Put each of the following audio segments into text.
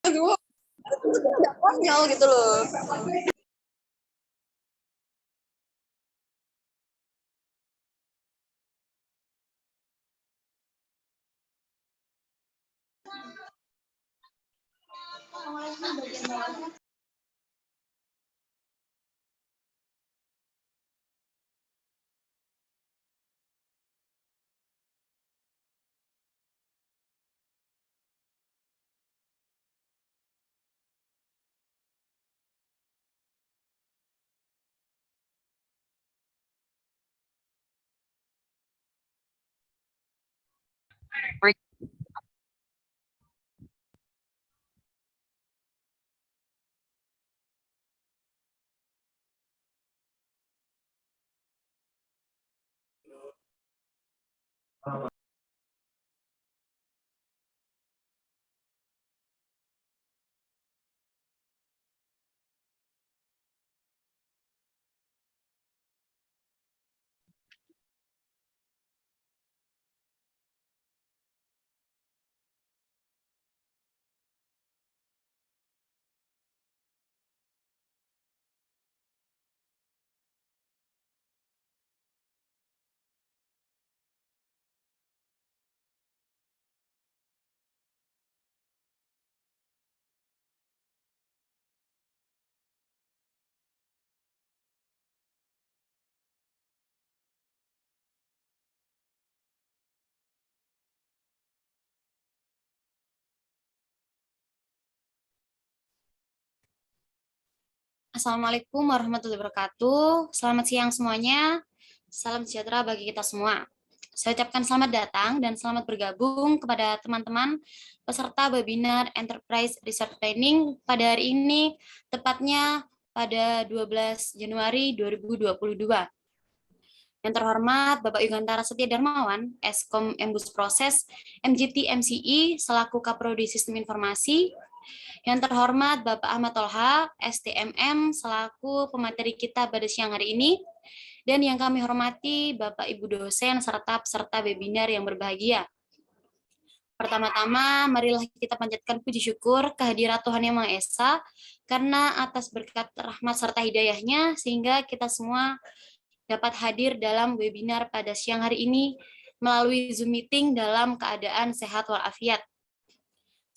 Aduh, itu udah konyol gitu loh. Assalamualaikum warahmatullahi wabarakatuh. Selamat siang semuanya. Salam sejahtera bagi kita semua. Saya ucapkan selamat datang dan selamat bergabung kepada teman-teman peserta webinar Enterprise Research Planning pada hari ini, tepatnya pada 12 Januari 2022. Yang terhormat Bapak Yugantara Setia Darmawan, Eskom Embus Proses, MGT MCI, selaku Kaprodi Sistem Informasi. Yang terhormat Bapak Ahmad Tolha, STMM, selaku pemateri kita pada siang hari ini. Dan yang kami hormati Bapak Ibu dosen serta peserta webinar yang berbahagia. Pertama-tama, marilah kita panjatkan puji syukur kehadirat Tuhan Yang Maha Esa, karena atas berkat rahmat serta hidayahnya, sehingga kita semua dapat hadir dalam webinar pada siang hari ini melalui Zoom meeting dalam keadaan sehat walafiat.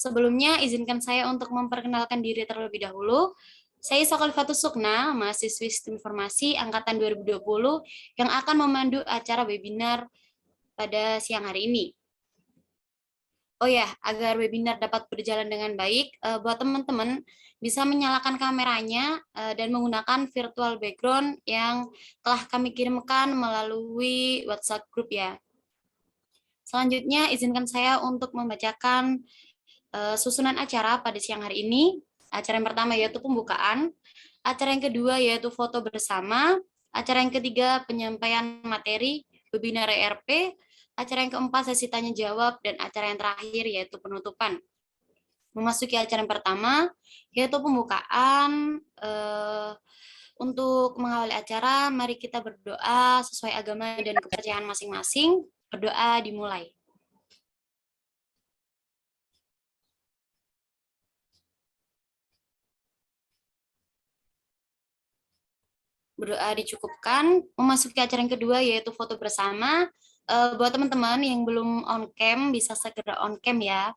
Sebelumnya, izinkan saya untuk memperkenalkan diri terlebih dahulu. Saya Sakalifatus Sukna, mahasiswi Sistem Informasi Angkatan 2020 yang akan memandu acara webinar pada siang hari ini. Oh ya, agar webinar dapat berjalan dengan baik, buat teman-teman bisa menyalakan kameranya dan menggunakan virtual background yang telah kami kirimkan melalui WhatsApp group ya. Selanjutnya, izinkan saya untuk membacakan susunan acara pada siang hari ini. Acara yang pertama yaitu pembukaan, acara yang kedua yaitu foto bersama, acara yang ketiga penyampaian materi webinar ERP, acara yang keempat sesi tanya jawab, dan acara yang terakhir yaitu penutupan. Memasuki acara yang pertama yaitu pembukaan. Untuk mengawali acara, mari kita berdoa sesuai agama dan kepercayaan masing-masing. Berdoa dimulai. Berdoa dicukupkan. Memasuki acara yang kedua yaitu foto bersama. Buat teman-teman yang belum on cam bisa segera on cam ya.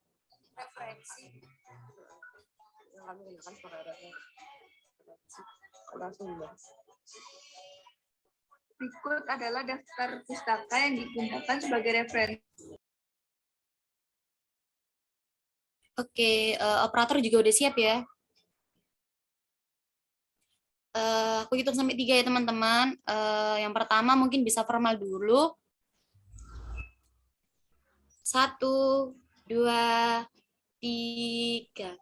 Berikut adalah daftar pustaka yang digunakan sebagai referensi. Oke, operator juga udah siap ya. Aku hitung sampai 3 ya teman-teman. Yang pertama mungkin bisa formal dulu. 1, 2, 3.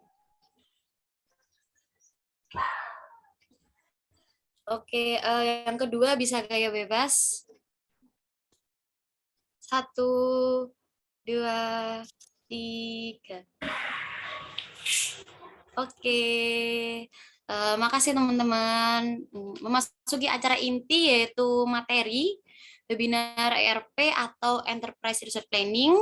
Oke, yang kedua bisa gaya bebas. 1, 2, 3. Oke, makasih teman-teman. Memasuki acara inti yaitu materi webinar ERP atau Enterprise Research Planning.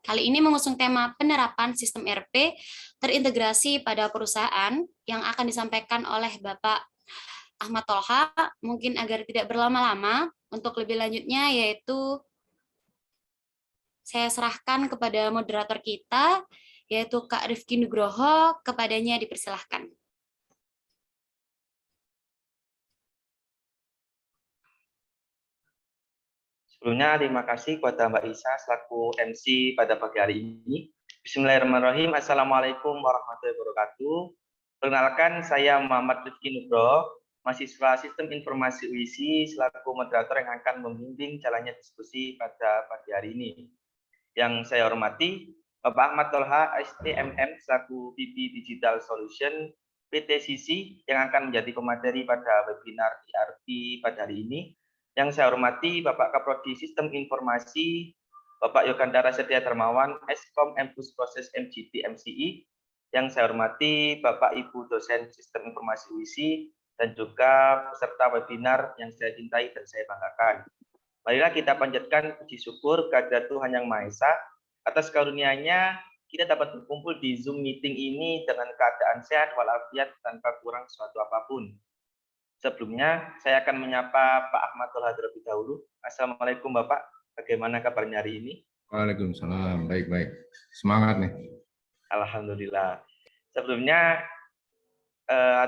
Kali ini mengusung tema penerapan sistem ERP terintegrasi pada perusahaan yang akan disampaikan oleh Bapak Ahmad Tolha. Mungkin agar tidak berlama-lama, untuk lebih lanjutnya yaitu saya serahkan kepada moderator kita, yaitu Kak Rifki Nugroho. Kepadanya dipersilahkan. Sebelumnya, terima kasih kepada Mbak Isa selaku MC pada pagi hari ini. Bismillahirrahmanirrahim. Assalamualaikum warahmatullahi wabarakatuh. Perkenalkan, saya Muhammad Rifki Nugroho, mahasiswa Sistem Informasi UISI selaku moderator yang akan membimbing jalannya diskusi pada pagi hari ini. Yang saya hormati Bapak Ahmad Tolha, STMM selaku VP Digital Solution PT Sisi yang akan menjadi pemateri pada webinar ERP pada hari ini. Yang saya hormati Bapak Kaprodi Sistem Informasi, Bapak Yogandara Setia Darmawan, Eskom Empus Proses MGT MCI. Yang saya hormati Bapak Ibu dosen Sistem Informasi UISI dan juga peserta webinar yang saya cintai dan saya banggakan. Marilah kita panjatkan puji syukur kehadirat Tuhan Yang Maha Esa atas karunia-Nya kita dapat berkumpul di Zoom meeting ini dengan keadaan sehat walafiat tanpa kurang suatu apapun. Sebelumnya, saya akan menyapa Pak Ahmad Tolha terlebih dahulu. Assalamualaikum Bapak, bagaimana kabarnya hari ini? Waalaikumsalam, baik-baik. Semangat nih. Alhamdulillah. Sebelumnya,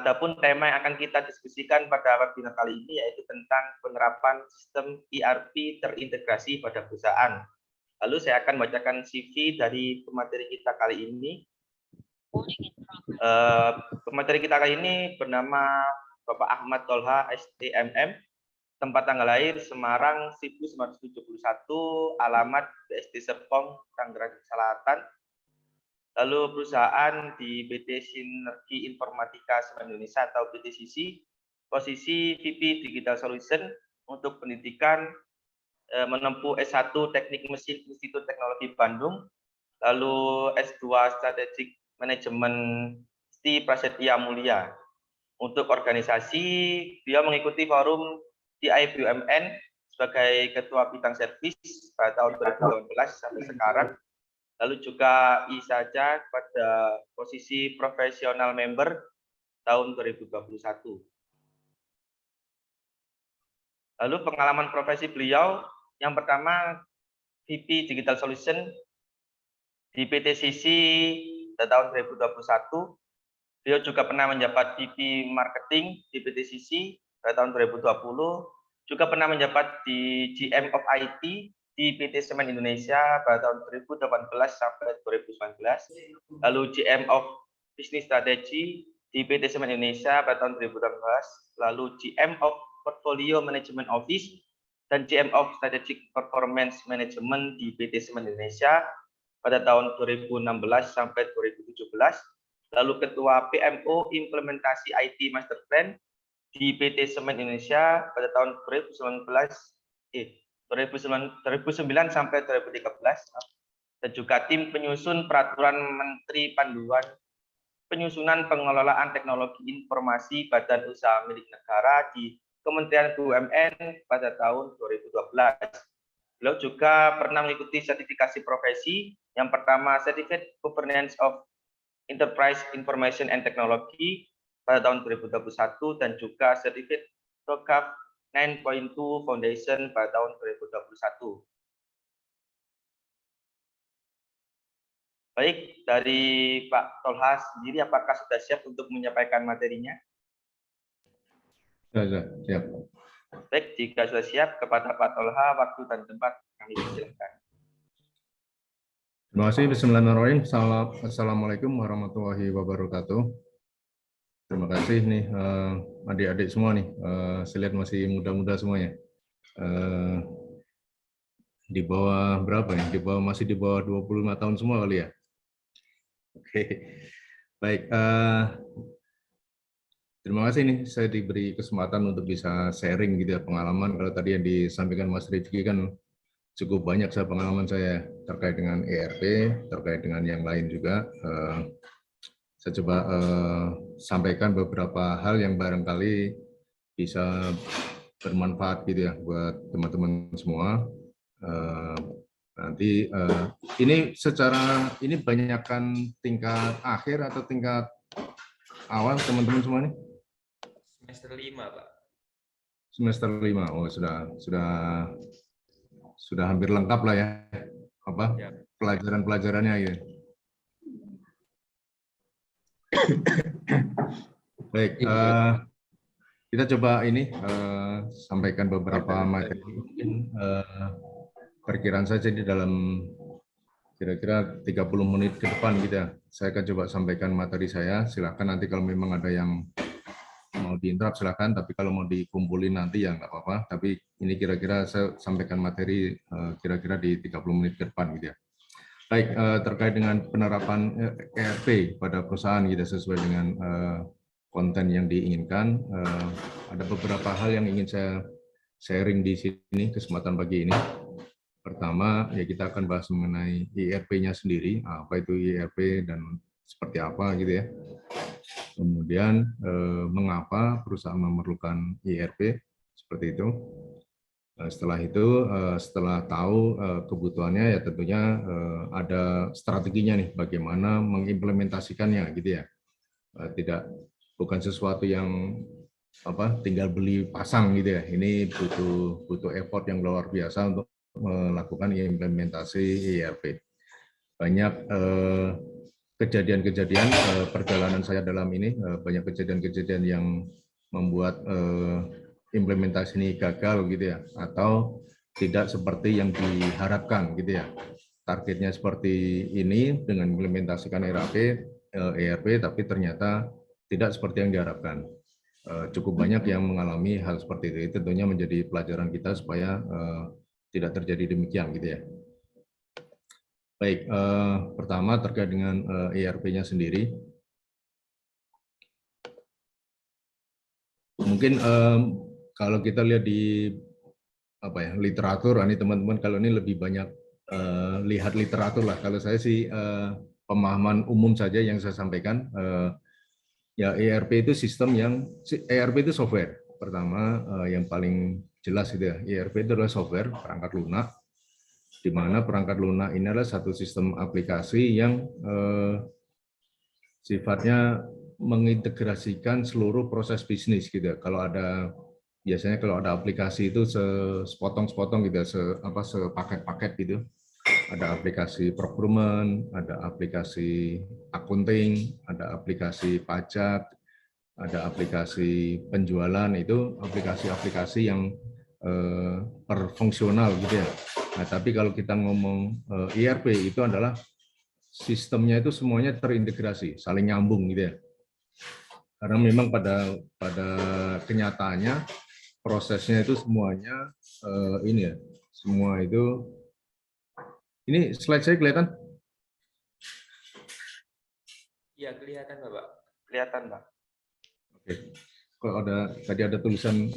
adapun tema yang akan kita diskusikan pada webinar kali ini yaitu tentang penerapan sistem ERP terintegrasi pada perusahaan. Lalu saya akan bacakan CV dari pemateri kita kali ini. Pemateri kita kali ini bernama Bapak Ahmad Tolha, STMM, tempat tanggal lahir Semarang 1971, alamat BSD Serpong, Tangerang Selatan. Lalu perusahaan di PT Sinergi Informatika Semen Indonesia atau PT Sisi, posisi VP Digital Solution untuk pendidikan, menempuh S1 Teknik Mesin Institut Teknologi Bandung, lalu S2 Strategic Management di Prasetya Mulia. Untuk organisasi, beliau mengikuti forum TI BUMN sebagai Ketua Bidang Servis pada tahun 2018 sampai sekarang. Lalu juga ISAJA pada posisi Professional Member tahun 2021. Lalu pengalaman profesi beliau, yang pertama VP Digital Solution di PT Sisi pada tahun 2021. Beliau juga pernah menjabat VP Marketing di PT Sisi pada tahun 2020, juga pernah menjabat di GM of IT di PT Semen Indonesia pada tahun 2018 sampai 2019, lalu GM of Business Strategy di PT Semen Indonesia pada tahun 2018, lalu GM of Portfolio Management Office dan GM of Strategic Performance Management di PT Semen Indonesia pada tahun 2016 sampai 2017. Lalu Ketua PMO Implementasi IT Master Plan di PT Semen Indonesia pada tahun 2009 sampai 2013, dan juga tim penyusun peraturan Menteri Panduan penyusunan pengelolaan teknologi informasi Badan Usaha Milik Negara di Kementerian BUMN pada tahun 2012. Beliau juga pernah mengikuti sertifikasi profesi, yang pertama Certificate Governance of Enterprise Information and Technology pada tahun 2021 dan juga Certificate TOGAF 9.2 Foundation pada tahun 2021. Baik, dari Pak Tolha sendiri apakah sudah siap untuk menyampaikan materinya? Sudah, siap. Baik, jika sudah siap, kepada Pak Tolha waktu dan tempat kami persilakan. Terima kasih. Bismillahirrahmanirrahim. Assalamualaikum warahmatullahi wabarakatuh. Terima kasih nih adik-adik semua nih. Saya lihat masih muda-muda semuanya. Di bawah berapa ya? Masih di bawah 25 tahun semua kali ya? Oke. Baik. Terima kasih nih saya diberi kesempatan untuk bisa sharing gitu ya pengalaman. Kalau tadi yang disampaikan Mas Rifki kan cukup banyak pengalaman saya terkait dengan ERP, terkait dengan yang lain juga. Saya coba sampaikan beberapa hal yang barangkali bisa bermanfaat gitu ya buat teman-teman semua. Nanti ini secara ini banyakkan tingkat akhir atau tingkat awal teman-teman semua nih? Semester 5, Pak. Semester 5. Oh, sudah hampir lengkap lah ya. Apa? Ya. Pelajaran-pelajarannya ya. Baik, kita coba ini sampaikan beberapa materi. Mungkin perkiraan saja di dalam kira-kira 30 menit ke depan gitu ya. Saya akan coba sampaikan materi saya. Silakan nanti kalau memang ada yang mau diinterap silakan, tapi kalau mau dikumpulin nanti ya nggak apa-apa. Tapi ini kira-kira saya sampaikan materi kira-kira di 30 menit ke depan gitu ya. Baik, terkait dengan penerapan ERP pada perusahaan gitu sesuai dengan konten yang diinginkan, ada beberapa hal yang ingin saya sharing di sini kesempatan pagi ini. Pertama, ya kita akan bahas mengenai ERP-nya sendiri, apa itu ERP dan seperti apa gitu ya. Kemudian mengapa perusahaan memerlukan ERP seperti itu. Setelah itu, setelah tahu kebutuhannya, ya tentunya ada strateginya nih, bagaimana mengimplementasikannya gitu ya. Bukan sesuatu yang tinggal beli pasang gitu ya. Ini butuh effort yang luar biasa untuk melakukan implementasi ERP. Banyak kejadian-kejadian perjalanan saya dalam ini, banyak kejadian-kejadian yang membuat implementasi ini gagal gitu ya, atau tidak seperti yang diharapkan gitu ya. Targetnya seperti ini dengan implementasikan ERP, tapi ternyata tidak seperti yang diharapkan. Cukup banyak yang mengalami hal seperti itu. Tentunya menjadi pelajaran kita supaya tidak terjadi demikian gitu ya. Baik, pertama terkait dengan ERP-nya sendiri. Mungkin kalau kita lihat di literatur, ini teman-teman kalau ini lebih banyak lihat literatur lah. Kalau saya sih pemahaman umum saja yang saya sampaikan. Ya ERP itu ERP itu software. Pertama yang paling jelas itu ya, ERP itu adalah software perangkat lunak, di mana perangkat lunak ini adalah satu sistem aplikasi yang sifatnya mengintegrasikan seluruh proses bisnis gitu. Biasanya kalau ada aplikasi itu sepotong-sepotong gitu, sepaket-paket gitu. Ada aplikasi procurement, ada aplikasi accounting, ada aplikasi pajak, ada aplikasi penjualan, itu aplikasi-aplikasi yang perfungsional gitu ya. Nah, tapi kalau kita ngomong ERP itu adalah sistemnya itu semuanya terintegrasi, saling nyambung gitu ya. Karena memang pada kenyataannya prosesnya itu semuanya semua itu. Ini slide saya kelihatan? Iya, kelihatan, Bapak. Kelihatan, Pak. Oke. Kalau tadi ada tulisan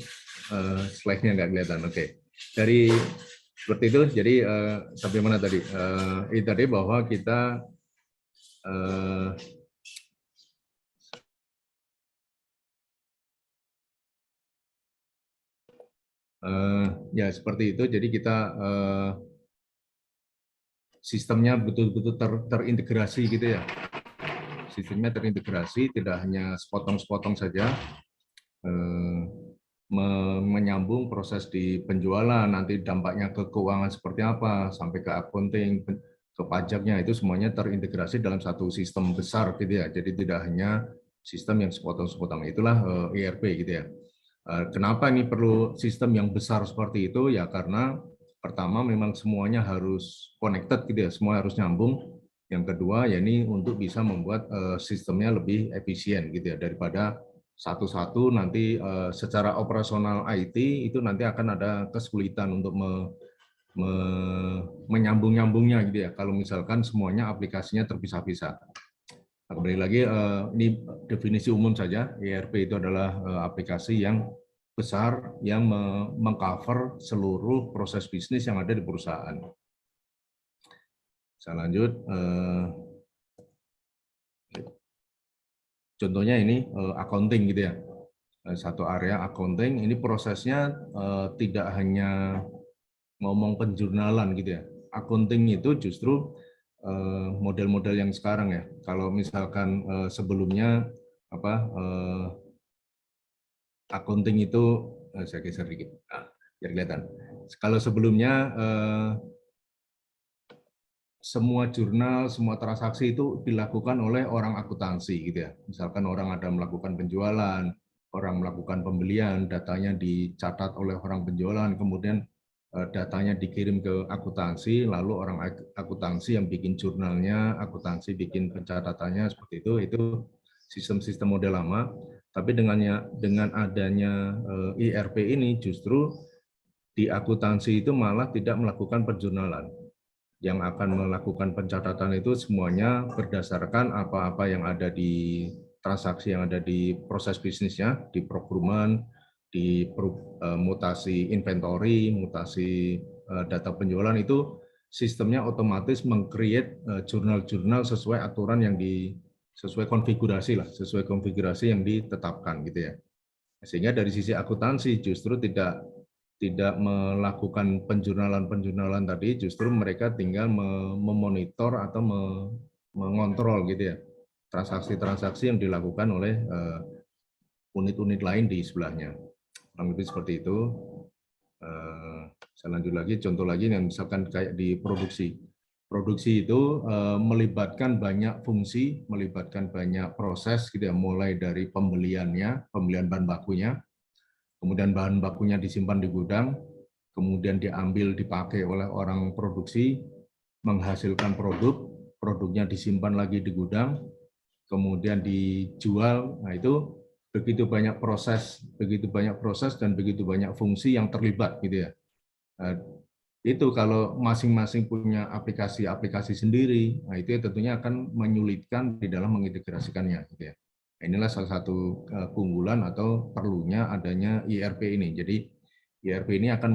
slide-nya nggak kelihatan. Oke. Dari seperti itu, jadi sampai mana tadi? Ini tadi bahwa kita ya seperti itu. Jadi kita sistemnya betul-betul terintegrasi gitu ya. Sistemnya terintegrasi, tidak hanya sepotong-sepotong saja, menyambung proses di penjualan, nanti dampaknya ke keuangan seperti apa, sampai ke accounting, ke pajaknya, itu semuanya terintegrasi dalam satu sistem besar gitu ya. Jadi tidak hanya sistem yang sepotong-sepotong, itulah ERP gitu ya. Kenapa ini perlu sistem yang besar seperti itu? Ya karena pertama memang semuanya harus connected gitu ya, semua harus nyambung. Yang kedua ya ini untuk bisa membuat sistemnya lebih efisien gitu ya, daripada satu-satu nanti secara operasional IT itu nanti akan ada kesulitan untuk menyambung-nyambungnya gitu ya, kalau misalkan semuanya aplikasinya terpisah-pisah. Nah, kembali lagi ini definisi umum saja, ERP itu adalah aplikasi yang besar yang mengcover seluruh proses bisnis yang ada di perusahaan. Saya lanjut. Contohnya ini accounting gitu ya. Satu area accounting, ini prosesnya tidak hanya ngomong penjurnalan gitu ya. accounting itu justru model-model yang sekarang ya. Kalau misalkan sebelumnya accounting itu saya geser dikit, biar kelihatan. Kalau sebelumnya semua jurnal, semua transaksi itu dilakukan oleh orang akuntansi gitu ya. Misalkan orang ada melakukan penjualan, orang melakukan pembelian, datanya dicatat oleh orang penjualan, kemudian datanya dikirim ke akuntansi, lalu orang akuntansi yang bikin jurnalnya, akuntansi bikin pencatatannya seperti itu sistem-sistem model lama. Tapi dengan adanya IRP ini justru di akuntansi itu malah tidak melakukan penjurnalan. Yang akan melakukan pencatatan itu semuanya berdasarkan apa-apa yang ada di transaksi yang ada di proses bisnisnya, di procurement, di mutasi inventory, mutasi data penjualan itu sistemnya otomatis meng-create jurnal-jurnal sesuai aturan yang sesuai konfigurasi yang ditetapkan gitu ya. Sehingga dari sisi akuntansi justru tidak melakukan penjurnalan tadi, justru mereka tinggal memonitor atau mengontrol gitu ya transaksi-transaksi yang dilakukan oleh unit-unit lain di sebelahnya. Kurang lebih seperti itu. Saya lanjut lagi, contoh lagi yang misalkan kayak di produksi. Produksi itu melibatkan banyak fungsi, melibatkan banyak proses gitu ya, mulai dari pembelian bahan bakunya, kemudian bahan bakunya disimpan di gudang, kemudian diambil dipakai oleh orang produksi, menghasilkan produknya disimpan lagi di gudang, kemudian dijual. Nah itu begitu banyak proses dan begitu banyak fungsi yang terlibat gitu ya. Nah, itu kalau masing-masing punya aplikasi sendiri, nah itu tentunya akan menyulitkan di dalam mengintegrasikannya gitu ya. Inilah salah satu keunggulan atau perlunya adanya IRP ini. Jadi IRP ini akan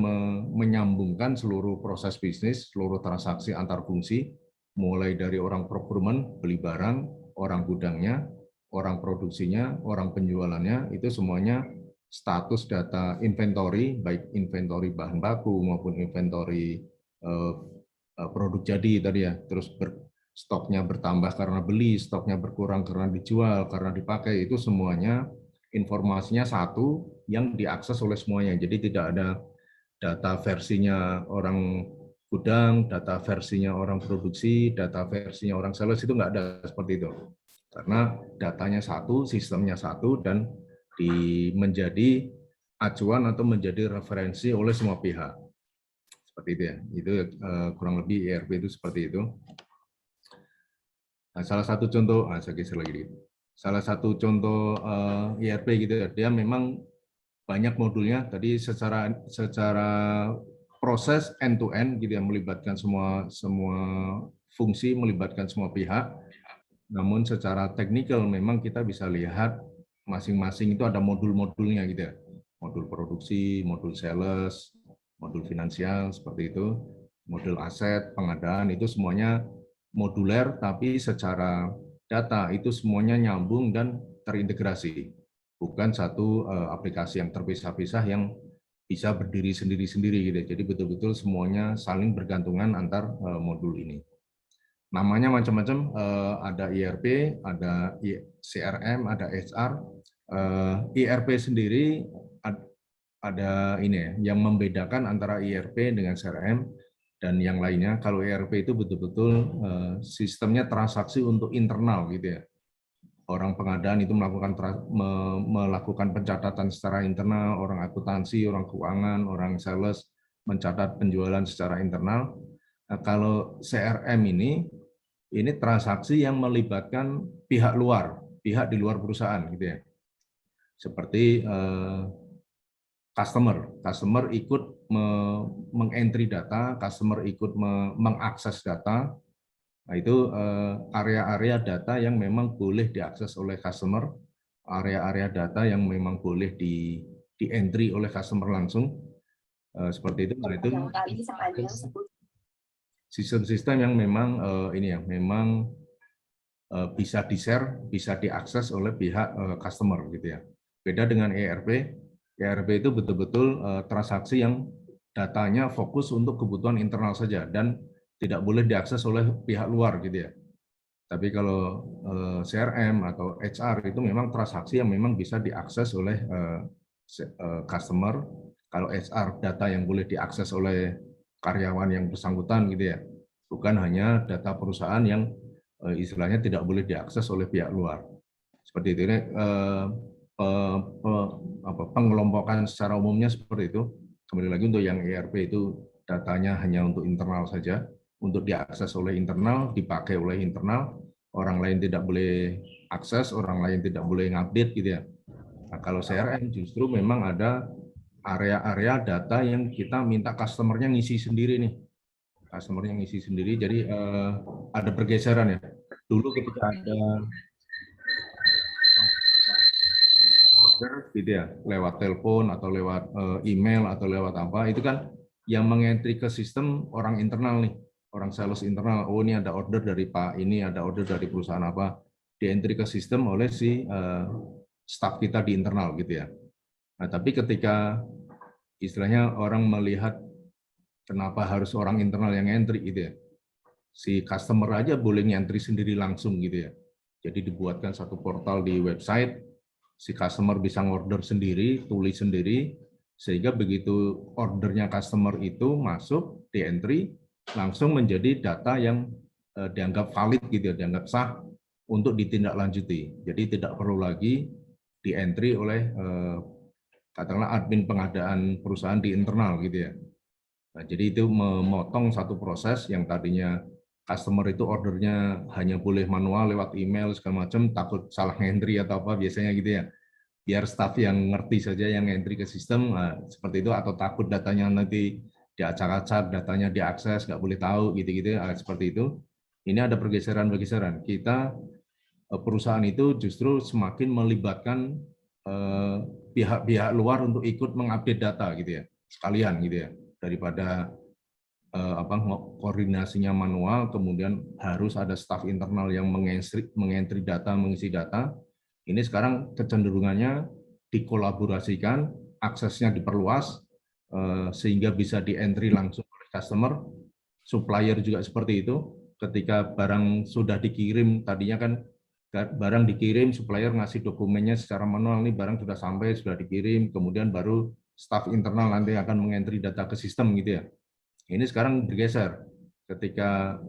menyambungkan seluruh proses bisnis, seluruh transaksi antar fungsi, mulai dari orang procurement, beli barang, orang gudangnya, orang produksinya, orang penjualannya, itu semuanya status data inventory, baik inventory bahan baku maupun inventory produk jadi tadi ya, terus stoknya bertambah karena beli, stoknya berkurang karena dijual, karena dipakai, itu semuanya informasinya satu yang diakses oleh semuanya. Jadi tidak ada data versinya orang gudang, data versinya orang produksi, data versinya orang sales, itu nggak ada seperti itu. Karena datanya satu, sistemnya satu, dan menjadi acuan atau menjadi referensi oleh semua pihak. Seperti itu ya. Itu kurang lebih IRP itu seperti itu. Nah, salah satu contoh, saya geser lagi dikit. Salah satu contoh IRP gitu ya, dia memang banyak modulnya. Tadi secara proses end to end gitu ya, melibatkan semua fungsi, melibatkan semua pihak. Namun secara teknikal memang kita bisa lihat masing-masing itu ada modul-modulnya gitu ya. Modul produksi, modul sales, modul finansial seperti itu, modul aset, pengadaan, itu semuanya moduler tapi secara data itu semuanya nyambung dan terintegrasi. Bukan satu aplikasi yang terpisah-pisah yang bisa berdiri sendiri-sendiri gitu. Jadi betul-betul semuanya saling bergantungan antar modul ini. Namanya macam-macam, ada IRP, ada CRM, ada HR. IRP sendiri ada ini ya, yang membedakan antara IRP dengan CRM dan yang lainnya. Kalau IRP itu betul-betul sistemnya transaksi untuk internal gitu ya. Orang pengadaan itu melakukan pencatatan secara internal, orang akuntansi, orang keuangan, orang sales mencatat penjualan secara internal. Nah, kalau CRM ini transaksi yang melibatkan pihak luar, pihak di luar perusahaan gitu ya. Seperti customer ikut mengentry data, customer ikut mengakses data. Nah, itu area-area data yang memang boleh diakses oleh customer, area-area data yang memang boleh di-entry oleh customer langsung. Seperti itu. Nah, itu sistem-sistem yang memang memang bisa di-share, bisa diakses oleh pihak customer gitu ya. Beda dengan ERP itu betul-betul transaksi yang datanya fokus untuk kebutuhan internal saja dan tidak boleh diakses oleh pihak luar gitu ya. Tapi kalau CRM atau HR itu memang transaksi yang memang bisa diakses oleh customer. Kalau HR data yang boleh diakses oleh karyawan yang bersangkutan gitu ya. Bukan hanya data perusahaan yang istilahnya tidak boleh diakses oleh pihak luar. Seperti itu. Ini pengelompokan secara umumnya seperti itu. Kembali lagi untuk yang ERP itu datanya hanya untuk internal saja, untuk diakses oleh internal, dipakai oleh internal, orang lain tidak boleh akses, orang lain tidak boleh ngupdate gitu ya. Nah, kalau CRM justru memang ada area-area data yang kita minta customer-nya ngisi sendiri nih. Customer-nya ngisi sendiri, jadi ada pergeseran ya. Dulu ketika ada order gitu ya, lewat telepon atau lewat email atau lewat apa, itu kan yang mengentry ke sistem orang internal nih, orang sales internal. Oh, ini ada order dari Pak ini, ada order dari perusahaan apa, di-entry ke sistem oleh si staff kita di internal gitu ya. Nah, tapi ketika istilahnya orang melihat kenapa harus orang internal yang entry gitu ya, si customer aja boleh ngentry sendiri langsung gitu ya. Jadi dibuatkan satu portal di website, si customer bisa ngorder sendiri, tulis sendiri, sehingga begitu ordernya customer itu masuk, di entry, langsung menjadi data yang dianggap valid gitu ya, dianggap sah untuk ditindaklanjuti. Jadi tidak perlu lagi di entry oleh katakanlah admin pengadaan perusahaan di internal gitu ya. Nah, jadi itu memotong satu proses yang tadinya customer itu ordernya hanya boleh manual lewat email segala macam, takut salah entry atau apa biasanya gitu ya. Biar staff yang ngerti saja yang entry ke sistem, seperti itu, atau takut datanya nanti diacak-acak, datanya diakses, nggak boleh tahu gitu-gitu, seperti itu. Ini ada pergeseran-pergeseran. Kita perusahaan itu justru semakin melibatkan pihak-pihak luar untuk ikut mengupdate data gitu ya, sekalian gitu ya, daripada koordinasinya manual, kemudian harus ada staf internal yang mengentry data, mengisi data. Ini sekarang kecenderungannya dikolaborasikan, aksesnya diperluas, sehingga bisa di-entry langsung oleh customer, supplier juga seperti itu. Ketika barang sudah dikirim, tadinya kan barang dikirim, supplier ngasih dokumennya secara manual, nih barang sudah sampai, sudah dikirim, kemudian baru staf internal nanti akan mengentry data ke sistem gitu ya. Ini sekarang bergeser, ketika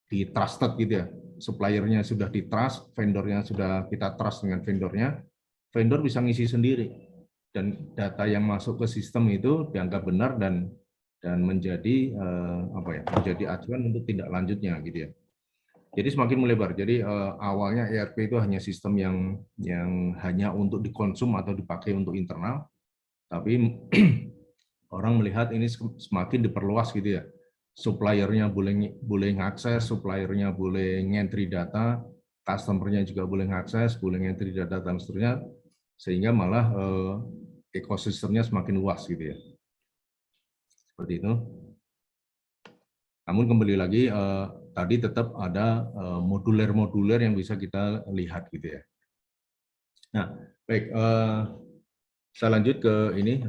di trusted gitu ya, suppliernya sudah di trust, vendornya sudah kita trust dengan vendornya, vendor bisa ngisi sendiri, dan data yang masuk ke sistem itu dianggap benar dan menjadi menjadi acuan untuk tindak lanjutnya gitu ya. Jadi semakin melebar. Jadi awalnya ERP itu hanya sistem yang hanya untuk dikonsum atau dipakai untuk internal, tapi orang melihat ini semakin diperluas gitu ya. Suppliernya boleh ngakses, suppliernya boleh ngentry data, customernya juga boleh ngakses, boleh ngentry data dan seterusnya, sehingga malah ekosistemnya semakin luas gitu ya. Seperti itu. Namun kembali lagi tadi tetap ada moduler-moduler yang bisa kita lihat gitu ya. Nah, baik, saya lanjut ke ini.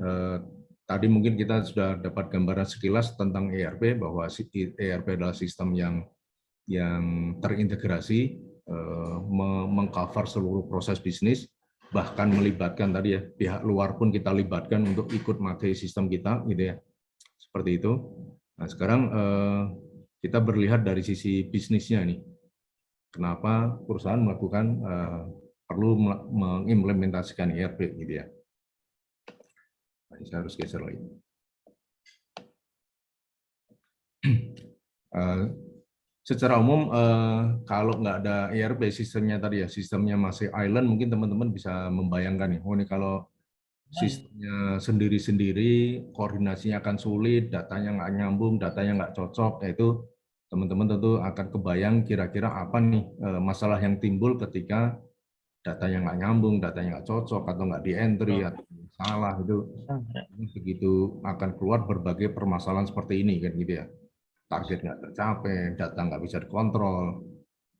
Tadi mungkin kita sudah dapat gambaran sekilas tentang ERP, bahwa ERP adalah sistem yang terintegrasi, mengcover seluruh proses bisnis, bahkan melibatkan tadi ya pihak luar pun kita libatkan untuk ikut pakai sistem kita gitu ya. Seperti itu. Nah, sekarang kita berlihat dari sisi bisnisnya nih. Kenapa perusahaan melakukan perlu mengimplementasikan ERP gitu ya. Saya harus geser lagi. Secara umum, kalau nggak ada ERP sistemnya tadi ya, sistemnya masih island, mungkin teman-teman bisa membayangkan nih, oh ini kalau sistemnya sendiri-sendiri, koordinasinya akan sulit, datanya nggak nyambung, datanya nggak cocok, itu teman-teman tentu akan kebayang kira-kira apa nih masalah yang timbul ketika datanya nggak nyambung, datanya nggak cocok, atau nggak di-entry, atau salah, itu begitu akan keluar berbagai permasalahan seperti ini kan gitu ya. Target nggak tercapai, data nggak bisa dikontrol,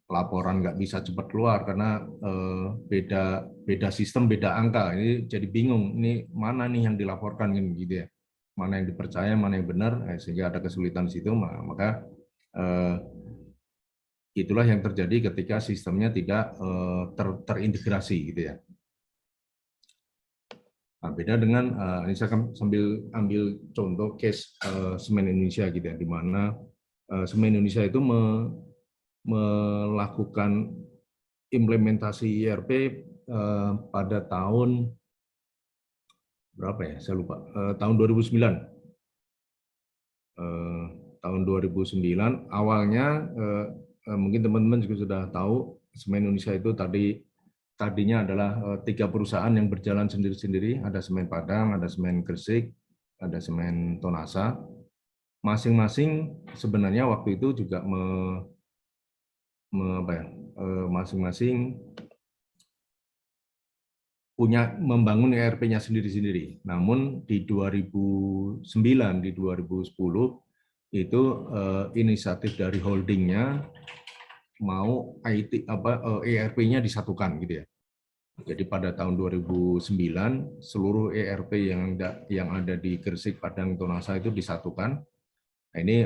laporan nggak bisa cepat keluar karena beda sistem, beda angka. Ini jadi bingung, ini mana nih yang dilaporkan gitu ya, mana yang dipercaya, mana yang benar, sehingga ada kesulitan di situ. Maka Itulah yang terjadi ketika sistemnya tidak terintegrasi gitu ya. Nah, beda dengan ini saya akan sambil ambil contoh case Semen Indonesia gitu ya, di mana Semen Indonesia itu melakukan implementasi IRP pada tahun berapa ya? Saya lupa. Tahun 2009. Tahun 2009 awalnya mungkin teman-teman juga sudah tahu Semen Indonesia itu tadinya adalah 3 perusahaan yang berjalan sendiri-sendiri, ada Semen Padang, ada Semen Gresik, ada Semen Tonasa. Masing-masing sebenarnya waktu itu juga masing-masing membangun ERP-nya sendiri-sendiri. Namun di 2009, di 2010 itu inisiatif dari holdingnya mau ERP-nya disatukan gitu ya. Jadi pada tahun 2009 seluruh ERP yang ada di Gresik, Padang, Tonasa itu disatukan. Nah, ini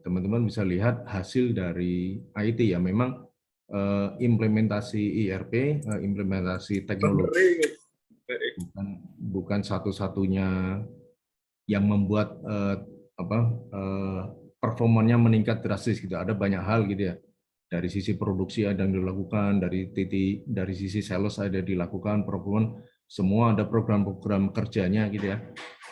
teman-teman bisa lihat hasil dari IT ya, memang implementasi ERP, implementasi teknologi bukan satu-satunya yang membuat performanya meningkat drastis gitu. Ada banyak hal gitu ya. Dari sisi produksi ada yang dilakukan, dari sisi sales ada dilakukan, semua ada program-program kerjanya gitu ya.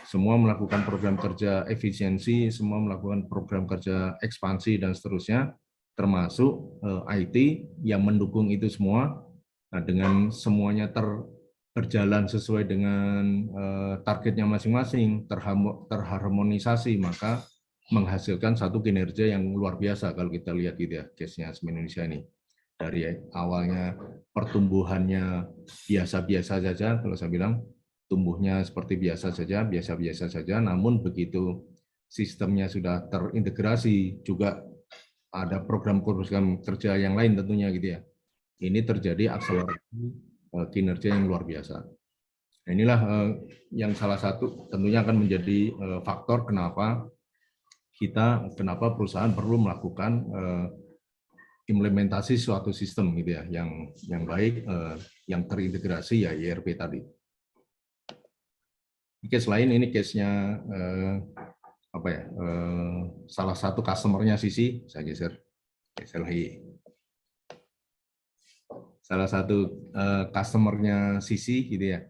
Semua melakukan program kerja efisiensi, semua melakukan program kerja ekspansi dan seterusnya, termasuk IT yang mendukung itu semua. Nah, dengan semuanya berjalan sesuai dengan targetnya masing-masing, terharmonisasi, maka menghasilkan satu kinerja yang luar biasa kalau kita lihat gitu ya, case-nya Semen Indonesia ini. Dari awalnya pertumbuhannya biasa-biasa saja, kalau saya bilang tumbuhnya seperti biasa-biasa saja, namun begitu sistemnya sudah terintegrasi, juga ada program kerja yang lain tentunya gitu ya. Ini terjadi akselerasi kinerja yang luar biasa. Nah, inilah yang salah satu tentunya akan menjadi faktor kenapa perusahaan perlu melakukan implementasi suatu sistem gitu ya, yang baik, yang terintegrasi ya ERP tadi. Case lain ini case-nya salah satu customer-nya Sisi, saya geser lagi. Salah satu customer-nya Sisi gitu ya,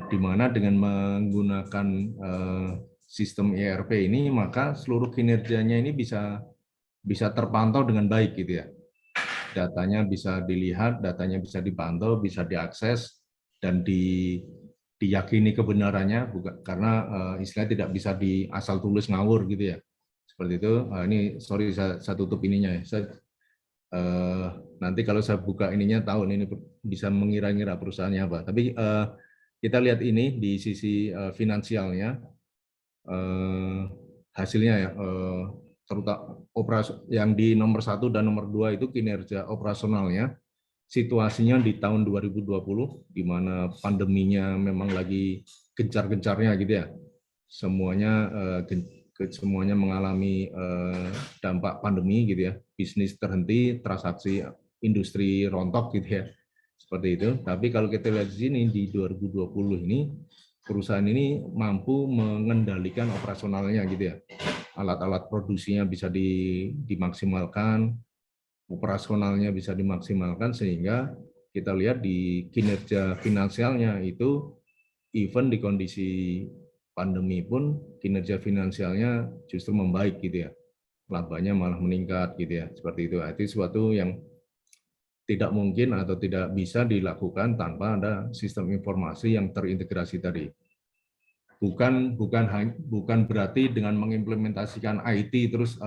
di mana dengan menggunakan sistem ERP ini, maka seluruh kinerjanya ini bisa terpantau dengan baik gitu ya. Datanya bisa dilihat, datanya bisa dipantau, bisa diakses dan diyakini kebenarannya, karena istilah tidak bisa asal tulis ngawur gitu ya. Seperti itu. Ini sorry saya tutup ininya ya. Nanti kalau saya buka ininya tahu ini bisa mengira-ngira perusahaannya apa. Tapi kita lihat ini di sisi finansialnya, hasilnya ya, terutama yang di nomor 1 dan nomor 2 itu kinerja operasionalnya, situasinya di tahun 2020 di mana pandeminya memang lagi gencar-gencarnya gitu ya. Semuanya mengalami dampak pandemi gitu ya. Bisnis terhenti, transaksi industri rontok gitu ya. Seperti itu. Tapi kalau kita lihat di sini di 2020 ini, perusahaan ini mampu mengendalikan operasionalnya gitu ya. Alat-alat produksinya bisa dimaksimalkan, operasionalnya bisa dimaksimalkan, sehingga kita lihat di kinerja finansialnya itu, even di kondisi pandemi pun kinerja finansialnya justru membaik gitu ya. Labanya malah meningkat gitu ya. Seperti itu. Itu suatu yang tidak mungkin atau tidak bisa dilakukan tanpa ada sistem informasi yang terintegrasi tadi. Bukan berarti dengan mengimplementasikan IT terus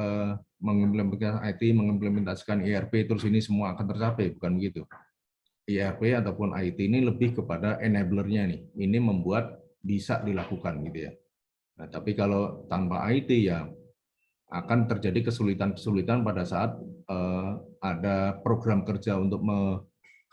mengimplementasikan ERP terus ini semua akan tercapai, bukan begitu. ERP ataupun IT ini lebih kepada enabler-nya nih. Ini membuat bisa dilakukan gitu ya. Nah, tapi kalau tanpa IT ya akan terjadi kesulitan-kesulitan pada saat ada program kerja untuk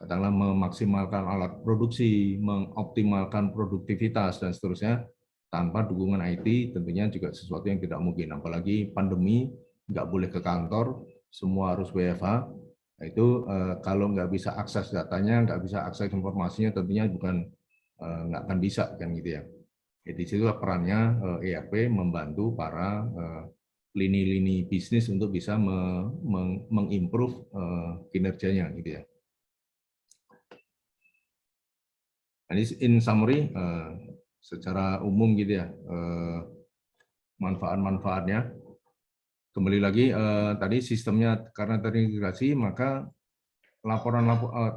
memaksimalkan alat produksi, mengoptimalkan produktivitas dan seterusnya. Tanpa dukungan IT tentunya juga sesuatu yang tidak mungkin. Apalagi pandemi nggak boleh ke kantor, semua harus WFH. Itu kalau nggak bisa akses datanya, nggak bisa akses informasinya, tentunya nggak akan bisa kan gitu ya. Jadi situlah perannya ERP membantu para lini-lini bisnis untuk bisa mengimprove kinerjanya gitu ya. Ini in summary secara umum gitu ya, manfaat-manfaatnya. Kembali lagi tadi sistemnya karena terintegrasi, maka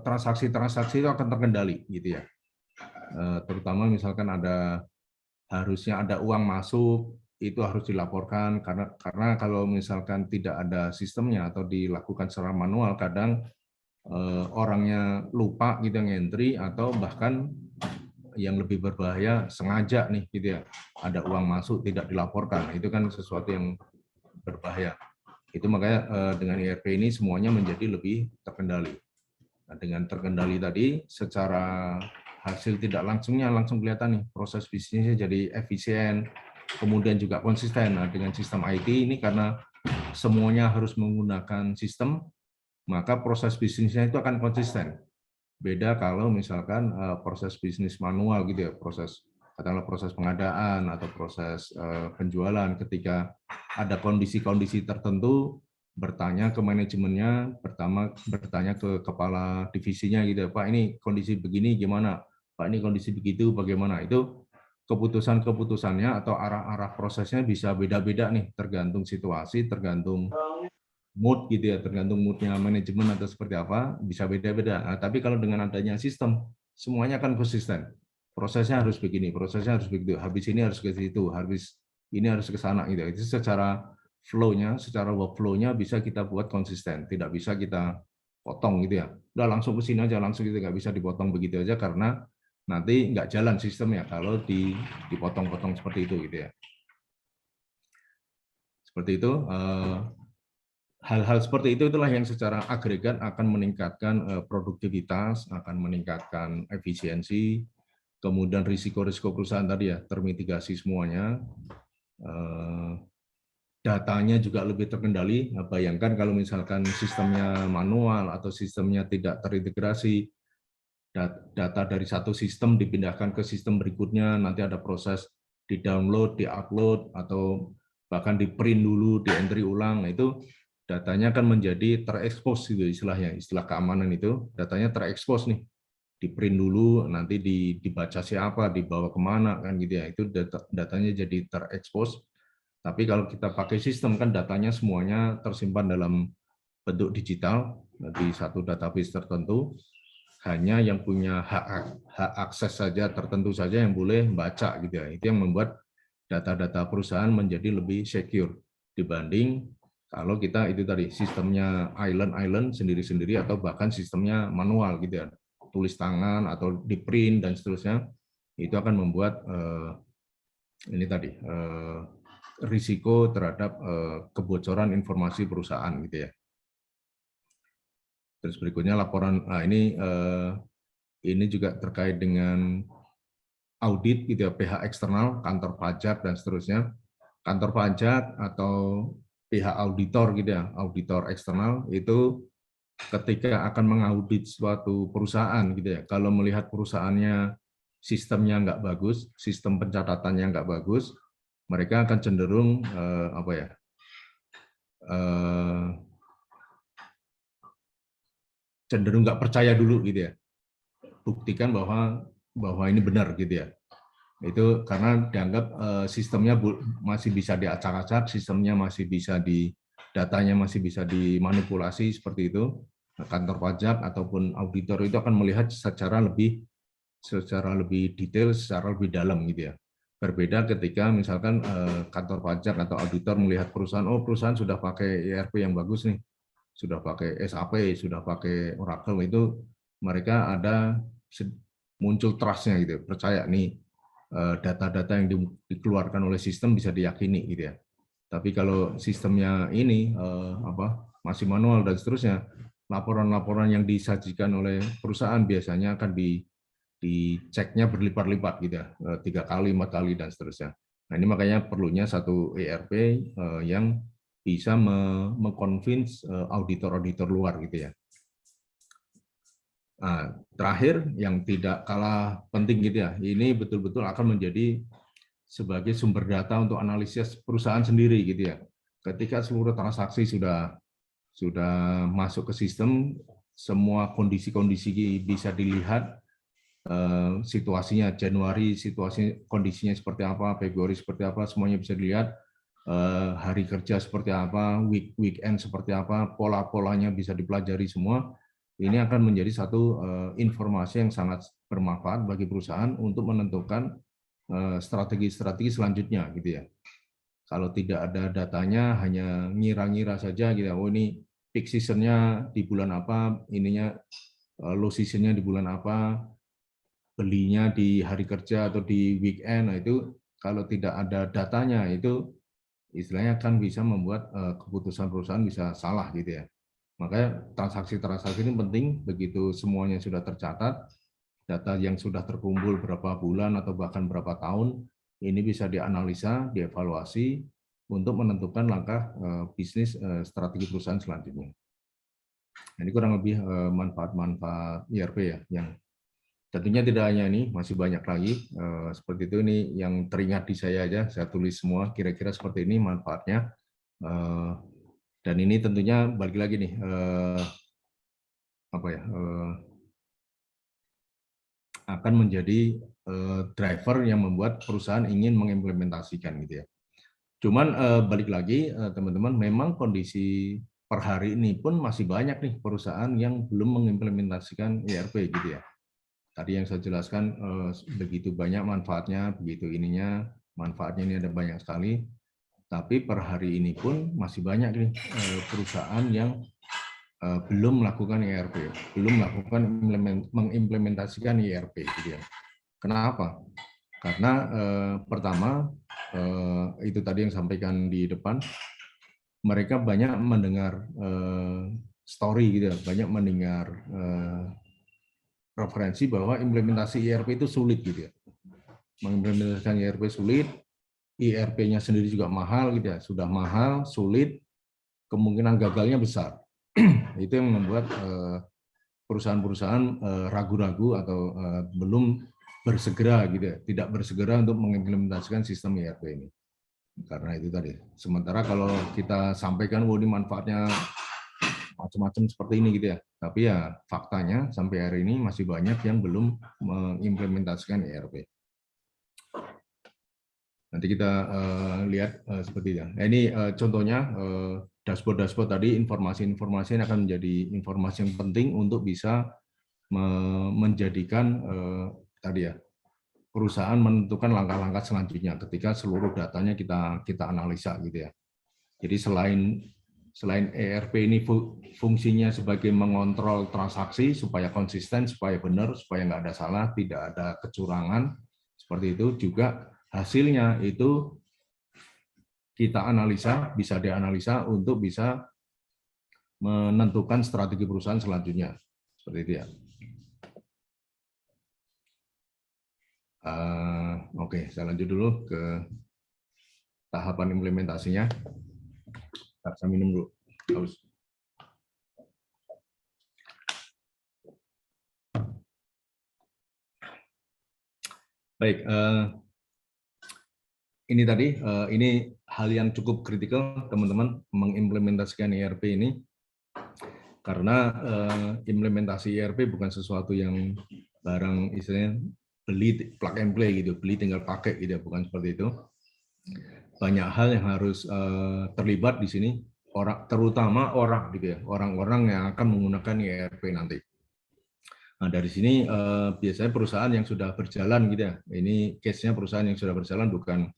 transaksi-transaksi itu akan terkendali gitu ya. Terutama misalkan harusnya ada uang masuk, itu harus dilaporkan karena kalau misalkan tidak ada sistemnya atau dilakukan secara manual, kadang orangnya lupa gitu ngentri, atau bahkan yang lebih berbahaya sengaja nih gitu ya, ada uang masuk tidak dilaporkan, itu kan sesuatu yang berbahaya. Itu makanya dengan ERP ini semuanya menjadi lebih terkendali. Nah, dengan terkendali tadi, secara hasil tidak langsungnya langsung kelihatan nih, proses bisnisnya jadi efisien, kemudian juga konsisten. Nah, dengan sistem IT ini karena semuanya harus menggunakan sistem, maka proses bisnisnya itu akan konsisten. Beda kalau misalkan proses bisnis manual gitu ya, katakanlah proses pengadaan atau proses penjualan, ketika ada kondisi-kondisi tertentu, bertanya ke manajemennya, pertama bertanya ke kepala divisinya gitu, Pak ini kondisi begini gimana, Pak ini kondisi begitu bagaimana, itu keputusan-keputusannya atau arah-arah prosesnya bisa beda-beda nih, tergantung situasi, tergantung mood gitu ya, tergantung moodnya manajemen atau seperti apa, bisa beda-beda. Nah, tapi kalau dengan adanya sistem, semuanya akan konsisten. Prosesnya harus begini, prosesnya harus begitu, habis ini harus ke situ, habis ini harus ke sana gitu. Itu secara flow-nya, secara workflow-nya bisa kita buat konsisten, tidak bisa kita potong gitu ya. Udah langsung ke sini aja, langsung gitu, nggak bisa dipotong begitu aja karena nanti nggak jalan sistemnya kalau dipotong-potong seperti itu gitu ya. Seperti itu. Hal-hal seperti itu itulah yang secara agregat akan meningkatkan produktivitas, akan meningkatkan efisiensi, kemudian risiko-risiko perusahaan tadi ya termitigasi semuanya, datanya juga lebih terkendali. Nah, bayangkan kalau misalkan sistemnya manual atau sistemnya tidak terintegrasi, data dari satu sistem dipindahkan ke sistem berikutnya, nanti ada proses di-download, di-upload, atau bahkan di-print dulu, di-entry ulang, nah, itu datanya akan menjadi terekspos gitu istilahnya, istilah keamanan itu, datanya terekspos nih, di-print dulu, nanti dibaca siapa, dibawa kemana, kan gitu ya, itu datanya jadi terekspos. Tapi kalau kita pakai sistem kan datanya semuanya tersimpan dalam bentuk digital di satu database tertentu, hanya yang punya hak akses saja tertentu saja yang boleh baca gitu ya. Itu yang membuat data-data perusahaan menjadi lebih secure dibanding kalau kita itu tadi sistemnya island sendiri-sendiri atau bahkan sistemnya manual gitu ya, tulis tangan atau di print dan seterusnya, itu akan membuat ini tadi risiko terhadap kebocoran informasi perusahaan gitu ya. Terus berikutnya laporan, nah ini juga terkait dengan audit gitu ya, pihak eksternal, kantor pajak dan seterusnya. Kantor pajak atau pihak auditor gitu ya, auditor eksternal itu ketika akan mengaudit suatu perusahaan gitu ya, kalau melihat perusahaannya sistemnya nggak bagus, sistem pencatatannya nggak bagus, mereka akan cenderung cenderung nggak percaya dulu gitu ya, buktikan bahwa ini benar gitu ya. Itu karena dianggap sistemnya masih bisa diacak-acak, sistemnya masih bisa datanya masih bisa dimanipulasi seperti itu. Kantor pajak ataupun auditor itu akan melihat secara lebih detail, secara lebih dalam gitu ya. Berbeda ketika misalkan kantor pajak atau auditor melihat perusahaan, oh perusahaan sudah pakai ERP yang bagus nih, sudah pakai SAP, sudah pakai Oracle, itu mereka muncul trust-nya gitu, percaya nih data-data yang dikeluarkan oleh sistem bisa diyakini gitu ya. Tapi kalau sistemnya ini masih manual dan seterusnya, laporan-laporan yang disajikan oleh perusahaan biasanya akan diceknya berlipat-lipat gitu ya, 3 kali, 4 kali dan seterusnya. Nah ini makanya perlunya satu ERP yang bisa mengconvince auditor-auditor luar gitu ya. Nah, terakhir yang tidak kalah penting gitu ya, ini betul-betul akan menjadi sebagai sumber data untuk analisis perusahaan sendiri gitu ya. Ketika seluruh transaksi sudah masuk ke sistem, semua kondisi-kondisi bisa dilihat, situasinya Januari, situasi kondisinya seperti apa, Februari seperti apa, semuanya bisa dilihat, hari kerja seperti apa, weekend seperti apa, pola-polanya bisa dipelajari semua. Ini akan menjadi satu informasi yang sangat bermanfaat bagi perusahaan untuk menentukan strategi-strategi selanjutnya gitu ya. Kalau tidak ada datanya, hanya ngira-ngira saja gitu. Oh ini peak season-nya di bulan apa, ininya low season-nya di bulan apa, belinya di hari kerja atau di weekend. Nah itu kalau tidak ada datanya itu istilahnya kan bisa membuat keputusan perusahaan bisa salah gitu ya. Makanya transaksi-transaksi ini penting, begitu semuanya sudah tercatat, data yang sudah terkumpul berapa bulan atau bahkan berapa tahun, ini bisa dianalisa, dievaluasi untuk menentukan langkah bisnis strategi perusahaan selanjutnya. Ini kurang lebih manfaat-manfaat ERP ya, yang tentunya tidak hanya ini, masih banyak lagi. Seperti itu, ini yang teringat di saya aja, saya tulis semua, kira-kira seperti ini manfaatnya. Dan ini tentunya balik lagi nih, akan menjadi driver yang membuat perusahaan ingin mengimplementasikan gitu ya. Cuman balik lagi teman-teman, memang kondisi per hari ini pun masih banyak nih perusahaan yang belum mengimplementasikan ERP gitu ya. Tadi yang saya jelaskan begitu banyak manfaatnya, begitu ininya manfaatnya ini ada banyak sekali. Tapi per hari ini pun masih banyak nih perusahaan yang belum melakukan ERP, belum melakukan mengimplementasikan ERP gitu ya. Kenapa? Karena pertama itu tadi yang sampaikan di depan, mereka banyak mendengar story gitu ya, banyak mendengar referensi bahwa implementasi ERP itu sulit gitu ya. Mengimplementasikan ERP sulit, ERP-nya sendiri juga mahal gitu ya, sudah mahal, sulit, kemungkinan gagalnya besar. Itu yang membuat perusahaan-perusahaan ragu-ragu atau belum bersegera gitu ya, tidak bersegera untuk mengimplementasikan sistem ERP ini. Karena itu tadi. Sementara kalau kita sampaikan, ini manfaatnya macam-macam seperti ini gitu ya. Tapi ya faktanya sampai hari ini masih banyak yang belum mengimplementasikan ERP. Nanti kita lihat seperti itu. Nah, ini contohnya dashboard-dashboard tadi, informasi-informasi yang akan menjadi informasi yang penting untuk bisa menjadikan tadi ya perusahaan menentukan langkah-langkah selanjutnya ketika seluruh datanya kita analisa gitu ya. Jadi selain ERP ini fungsinya sebagai mengontrol transaksi supaya konsisten, supaya benar, supaya nggak ada salah, tidak ada kecurangan, seperti itu juga hasilnya itu kita analisa, bisa dianalisa untuk bisa menentukan strategi perusahaan selanjutnya. Seperti itu ya. Oke, saya lanjut dulu ke tahapan implementasinya. Saya minum dulu. Haus. Baik, ini tadi, ini hal yang cukup kritikal teman-teman mengimplementasikan ERP ini, karena implementasi ERP bukan sesuatu yang barang istilahnya beli plug and play gitu, beli tinggal pakai gitu, bukan seperti itu. Banyak hal yang harus terlibat di sini, terutama orang gitu ya, orang-orang yang akan menggunakan ERP nanti. Nah, dari sini biasanya perusahaan yang sudah berjalan gitu ya. Ini case-nya perusahaan yang sudah berjalan, bukan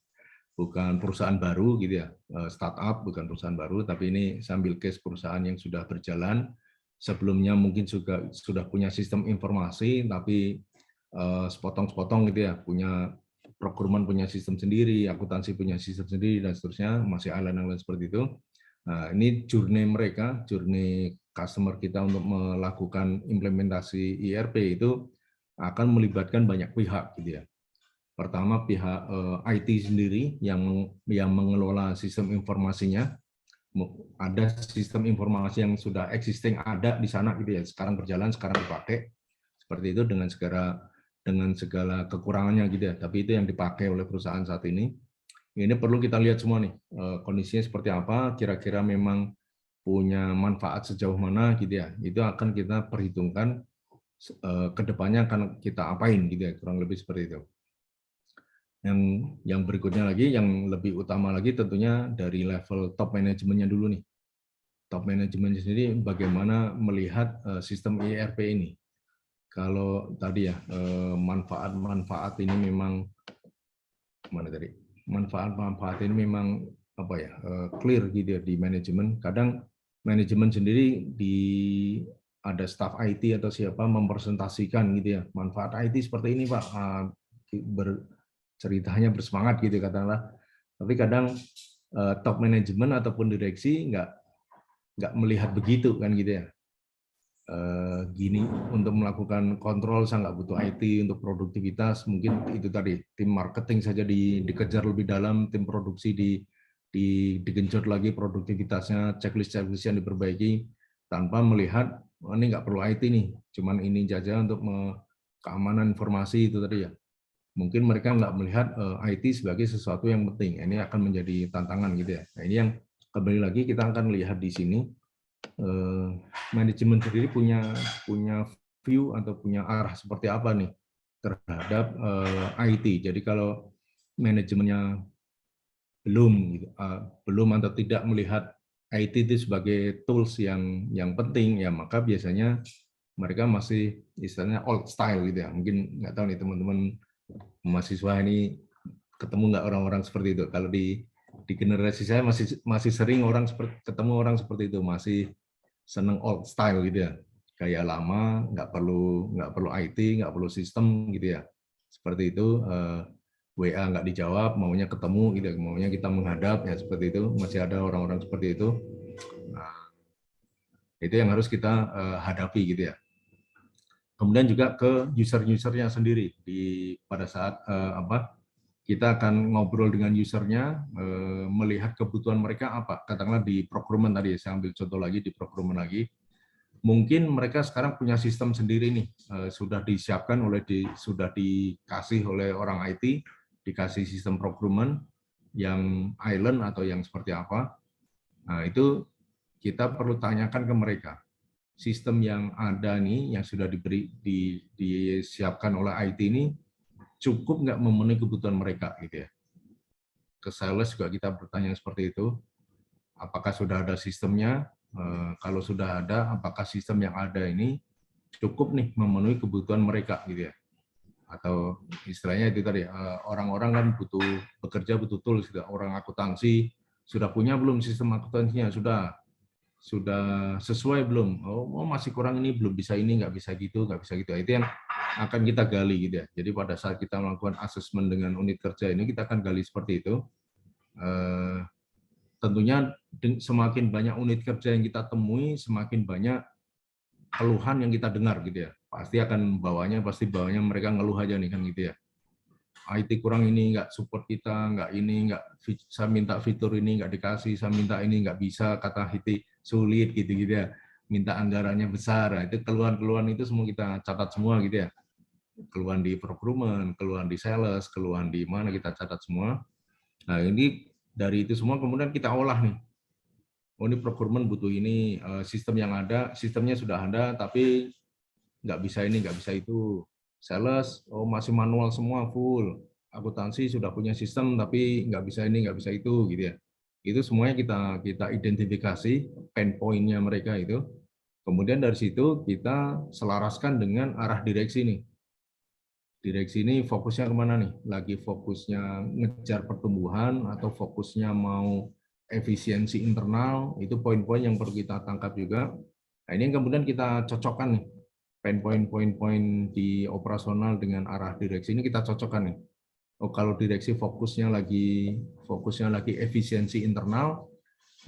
perusahaan baru gitu ya, startup, bukan perusahaan baru, tapi ini sambil case perusahaan yang sudah berjalan. Sebelumnya mungkin sudah punya sistem informasi, tapi sepotong-sepotong gitu ya, punya procurement punya sistem sendiri, akuntansi punya sistem sendiri, dan seterusnya, masih island-island seperti itu. Nah, ini journey mereka, journey customer kita untuk melakukan implementasi ERP itu akan melibatkan banyak pihak gitu ya. Pertama pihak IT sendiri yang mengelola sistem informasinya, ada sistem informasi yang sudah existing ada di sana gitu ya, sekarang berjalan, sekarang dipakai seperti itu dengan segala kekurangannya gitu ya, tapi itu yang dipakai oleh perusahaan saat ini. Ini perlu kita lihat semua nih, kondisinya seperti apa, kira-kira memang punya manfaat sejauh mana gitu ya, itu akan kita perhitungkan ke depannya akan kita apain gitu ya, kurang lebih seperti itu. Yang berikutnya lagi, yang lebih utama lagi tentunya dari level top manajemennya dulu nih. Top manajemen sendiri bagaimana melihat sistem ERP ini. Kalau tadi ya manfaat-manfaat ini memang manfaat-manfaat ini memang apa ya clear gitu ya di manajemen. Kadang manajemen sendiri ada staff IT atau siapa mempresentasikan gitu ya, manfaat IT seperti ini Pak, ceritanya bersemangat gitu katakanlah, tapi kadang top manajemen ataupun direksi nggak melihat begitu kan gitu ya. Gini untuk melakukan kontrol saya nggak butuh IT, untuk produktivitas mungkin itu tadi tim marketing saja dikejar lebih dalam, tim produksi digenjot lagi produktivitasnya, checklist yang diperbaiki tanpa melihat ini nggak perlu IT nih, cuman ini saja untuk keamanan informasi itu tadi ya. Mungkin mereka nggak melihat IT sebagai sesuatu yang penting. Ini akan menjadi tantangan gitu ya. Nah, ini yang kembali lagi kita akan lihat di sini. Manajemen sendiri punya view atau punya arah seperti apa nih terhadap IT. Jadi kalau manajemennya belum atau tidak melihat IT itu sebagai tools yang penting ya, maka biasanya mereka masih istilahnya old style gitu ya. Mungkin nggak tahu nih teman-teman mahasiswa ini ketemu nggak orang-orang seperti itu. Kalau di generasi saya masih sering ketemu orang seperti itu, masih seneng old style gitu ya, kayak lama, nggak perlu IT, nggak perlu sistem gitu ya, seperti itu. WA nggak dijawab, maunya ketemu gitu, maunya kita menghadap ya, seperti itu. Masih ada orang-orang seperti itu. Nah, itu yang harus kita hadapi gitu ya. Kemudian juga ke user-usernya sendiri pada saat kita akan ngobrol dengan usernya, melihat kebutuhan mereka apa. Katakanlah di procurement tadi, saya ambil contoh lagi di procurement lagi. Mungkin mereka sekarang punya sistem sendiri nih, sudah disiapkan sudah dikasih oleh orang IT, dikasih sistem procurement yang island atau yang seperti apa. Nah, itu kita perlu tanyakan ke mereka. Sistem yang ada nih, yang sudah disiapkan oleh IT ini, cukup nggak memenuhi kebutuhan mereka gitu ya. Ke sales juga kita bertanya seperti itu, apakah sudah ada sistemnya? Kalau sudah ada, apakah sistem yang ada ini cukup nih memenuhi kebutuhan mereka gitu ya? Atau istilahnya itu tadi, orang-orang kan bekerja butuh tools, orang akuntansi sudah punya belum sistem akuntansinya? Sudah sesuai belum? Oh masih kurang ini, belum bisa ini, nggak bisa gitu. Itu yang akan kita gali gitu ya. Jadi pada saat kita melakukan asesmen dengan unit kerja ini, kita akan gali seperti itu. Tentunya semakin banyak unit kerja yang kita temui, semakin banyak keluhan yang kita dengar gitu ya. Pasti bawanya mereka ngeluh aja nih kan gitu ya. IT kurang ini, nggak support kita, nggak ini, saya minta fitur ini nggak dikasih, saya minta ini nggak bisa, kata IT sulit gitu-gitu ya, minta anggarannya besar. Nah, itu keluhan-keluhan itu semua kita catat semua gitu ya. Keluhan di procurement, keluhan di sales, keluhan di mana kita catat semua. Nah, ini dari itu semua kemudian kita olah nih. Oh, ini procurement butuh ini, sistem yang ada, sistemnya sudah ada, tapi nggak bisa ini, nggak bisa itu. Sales, oh masih manual semua full. Akuntansi sudah punya sistem tapi nggak bisa ini, nggak bisa itu gitu ya. Itu semuanya kita identifikasi pain point-nya mereka itu. Kemudian dari situ kita selaraskan dengan arah direksi nih. Direksi ini fokusnya kemana nih? Lagi fokusnya ngejar pertumbuhan atau fokusnya mau efisiensi internal? Itu poin-poin yang perlu kita tangkap juga. Nah, ini yang kemudian kita cocokkan nih. Poin-poin di operasional dengan arah direksi ini kita cocokkan nih. Oh, kalau direksi fokusnya lagi efisiensi internal,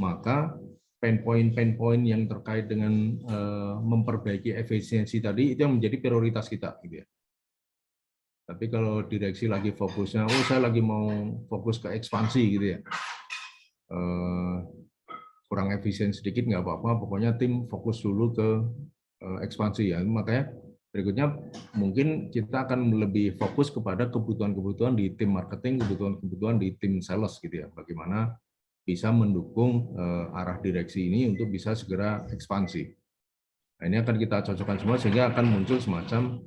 maka poin-poin yang terkait dengan memperbaiki efisiensi tadi itu yang menjadi prioritas kita gitu ya. Tapi kalau direksi lagi fokusnya, saya lagi mau fokus ke ekspansi gitu ya. kurang efisien sedikit nggak apa-apa, pokoknya tim fokus dulu ke ekspansi ya. Makanya berikutnya mungkin kita akan lebih fokus kepada kebutuhan-kebutuhan di tim marketing, kebutuhan-kebutuhan di tim sales gitu ya. Bagaimana bisa mendukung arah direksi ini untuk bisa segera ekspansi. Nah, ini akan kita cocokkan semua sehingga akan muncul semacam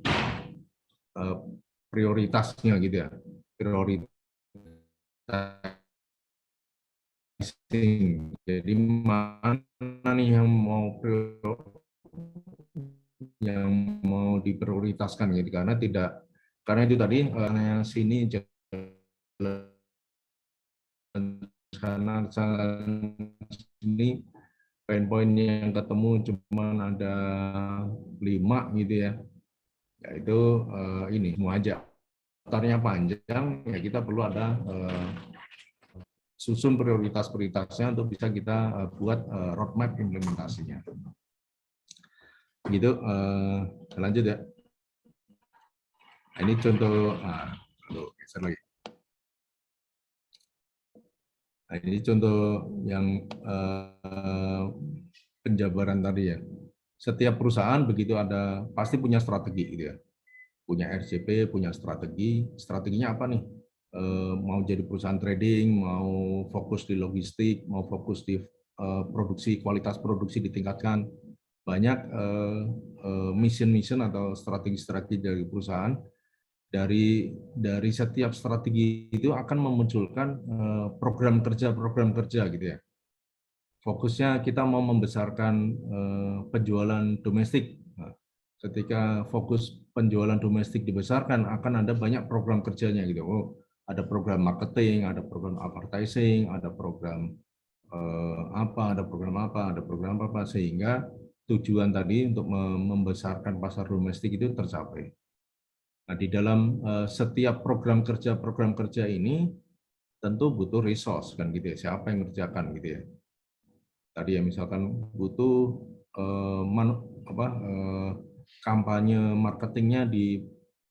prioritasnya gitu ya. Prioritas. Jadi mana nih yang mau diprioritaskan gitu, karena itu tadi sini sana sini poin-poin yang ketemu cuma ada 5 gitu ya. Yaitu ini semua aja. Daftarnya panjang ya, kita perlu ada susun prioritas-prioritasnya untuk bisa kita buat roadmap implementasinya. Gitu, lanjut ya. Nah, ini contoh, geser lagi. Nah, ini contoh yang penjabaran tadi ya. Setiap perusahaan begitu ada pasti punya strategi gitu ya. Punya RCP, punya strategi. Strateginya apa nih? Mau jadi perusahaan trading, mau fokus di logistik, mau fokus di produksi, kualitas produksi ditingkatkan. Banyak mission atau strategi-strategi dari perusahaan. Dari setiap strategi itu akan memunculkan program kerja gitu ya. Fokusnya kita mau membesarkan penjualan domestik. Ketika fokus penjualan domestik dibesarkan, akan ada banyak program kerjanya gitu. Oh, ada program marketing, ada program advertising, ada program ada program apa, sehingga tujuan tadi untuk membesarkan pasar domestik itu tercapai. Nah, di dalam setiap program kerja ini tentu butuh resource kan gitu ya. Siapa yang mengerjakan gitu ya. Tadi ya misalkan butuh kampanye marketingnya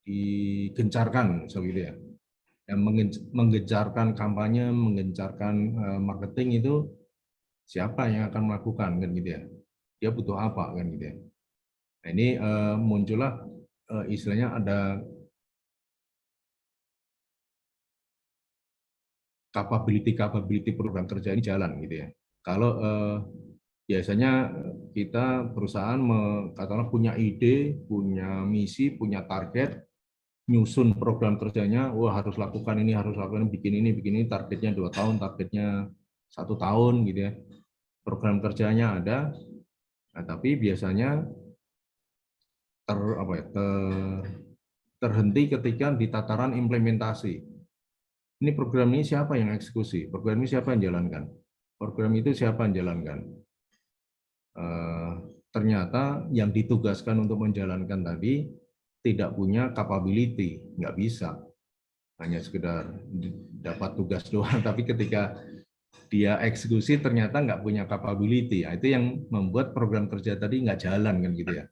digencarkan gitu ya. Yang menggencarkan kampanye, menggencarkan marketing itu siapa yang akan melakukan kan gitu ya. Dia butuh apa kan gitu ya. Nah, ini muncullah istilahnya ada capability program kerja ini jalan gitu ya. Kalau biasanya kita perusahaan katakanlah punya ide, punya misi, punya target, nyusun program kerjanya, wah harus lakukan ini, bikin ini, targetnya 2 tahun, targetnya 1 tahun gitu ya. Program kerjanya ada, nah, tapi biasanya terhenti ketika di tataran implementasi. Ini program ini siapa yang eksekusi? Program ini siapa yang jalankan? Program itu siapa yang jalankan? Ternyata yang ditugaskan untuk menjalankan tadi tidak punya capability, nggak bisa. Hanya sekedar dapat tugas doang, tapi ketika dia eksekusi ternyata nggak punya capability. Nah, itu yang membuat program kerja tadi nggak jalan kan gitu ya.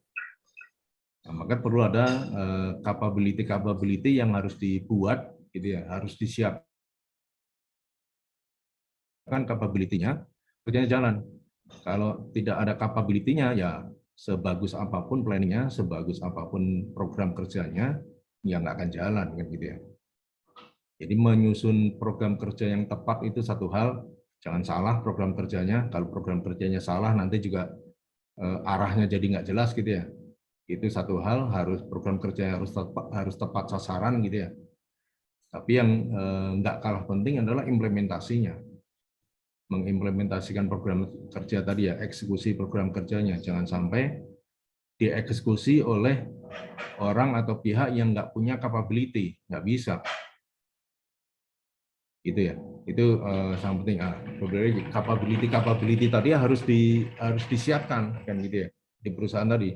Nah, maka perlu ada capability yang harus dibuat gitu ya, harus disiapkan capability-nya, kerjanya jalan. Kalau tidak ada capability-nya, ya sebagus apapun planning-nya, sebagus apapun program kerjanya, ya nggak akan jalan kan gitu ya. Jadi menyusun program kerja yang tepat itu satu hal, jangan salah program kerjanya. Kalau program kerjanya salah, nanti juga arahnya jadi nggak jelas gitu ya. Itu satu hal, harus program kerja harus tepat sasaran gitu ya. Tapi yang nggak kalah penting adalah implementasinya. Mengimplementasikan program kerja tadi ya, eksekusi program kerjanya. Jangan sampai dieksekusi oleh orang atau pihak yang nggak punya capability, nggak bisa. Gitu ya, itu sangat penting. Capability tadi harus disiapkan kan gitu ya di perusahaan tadi.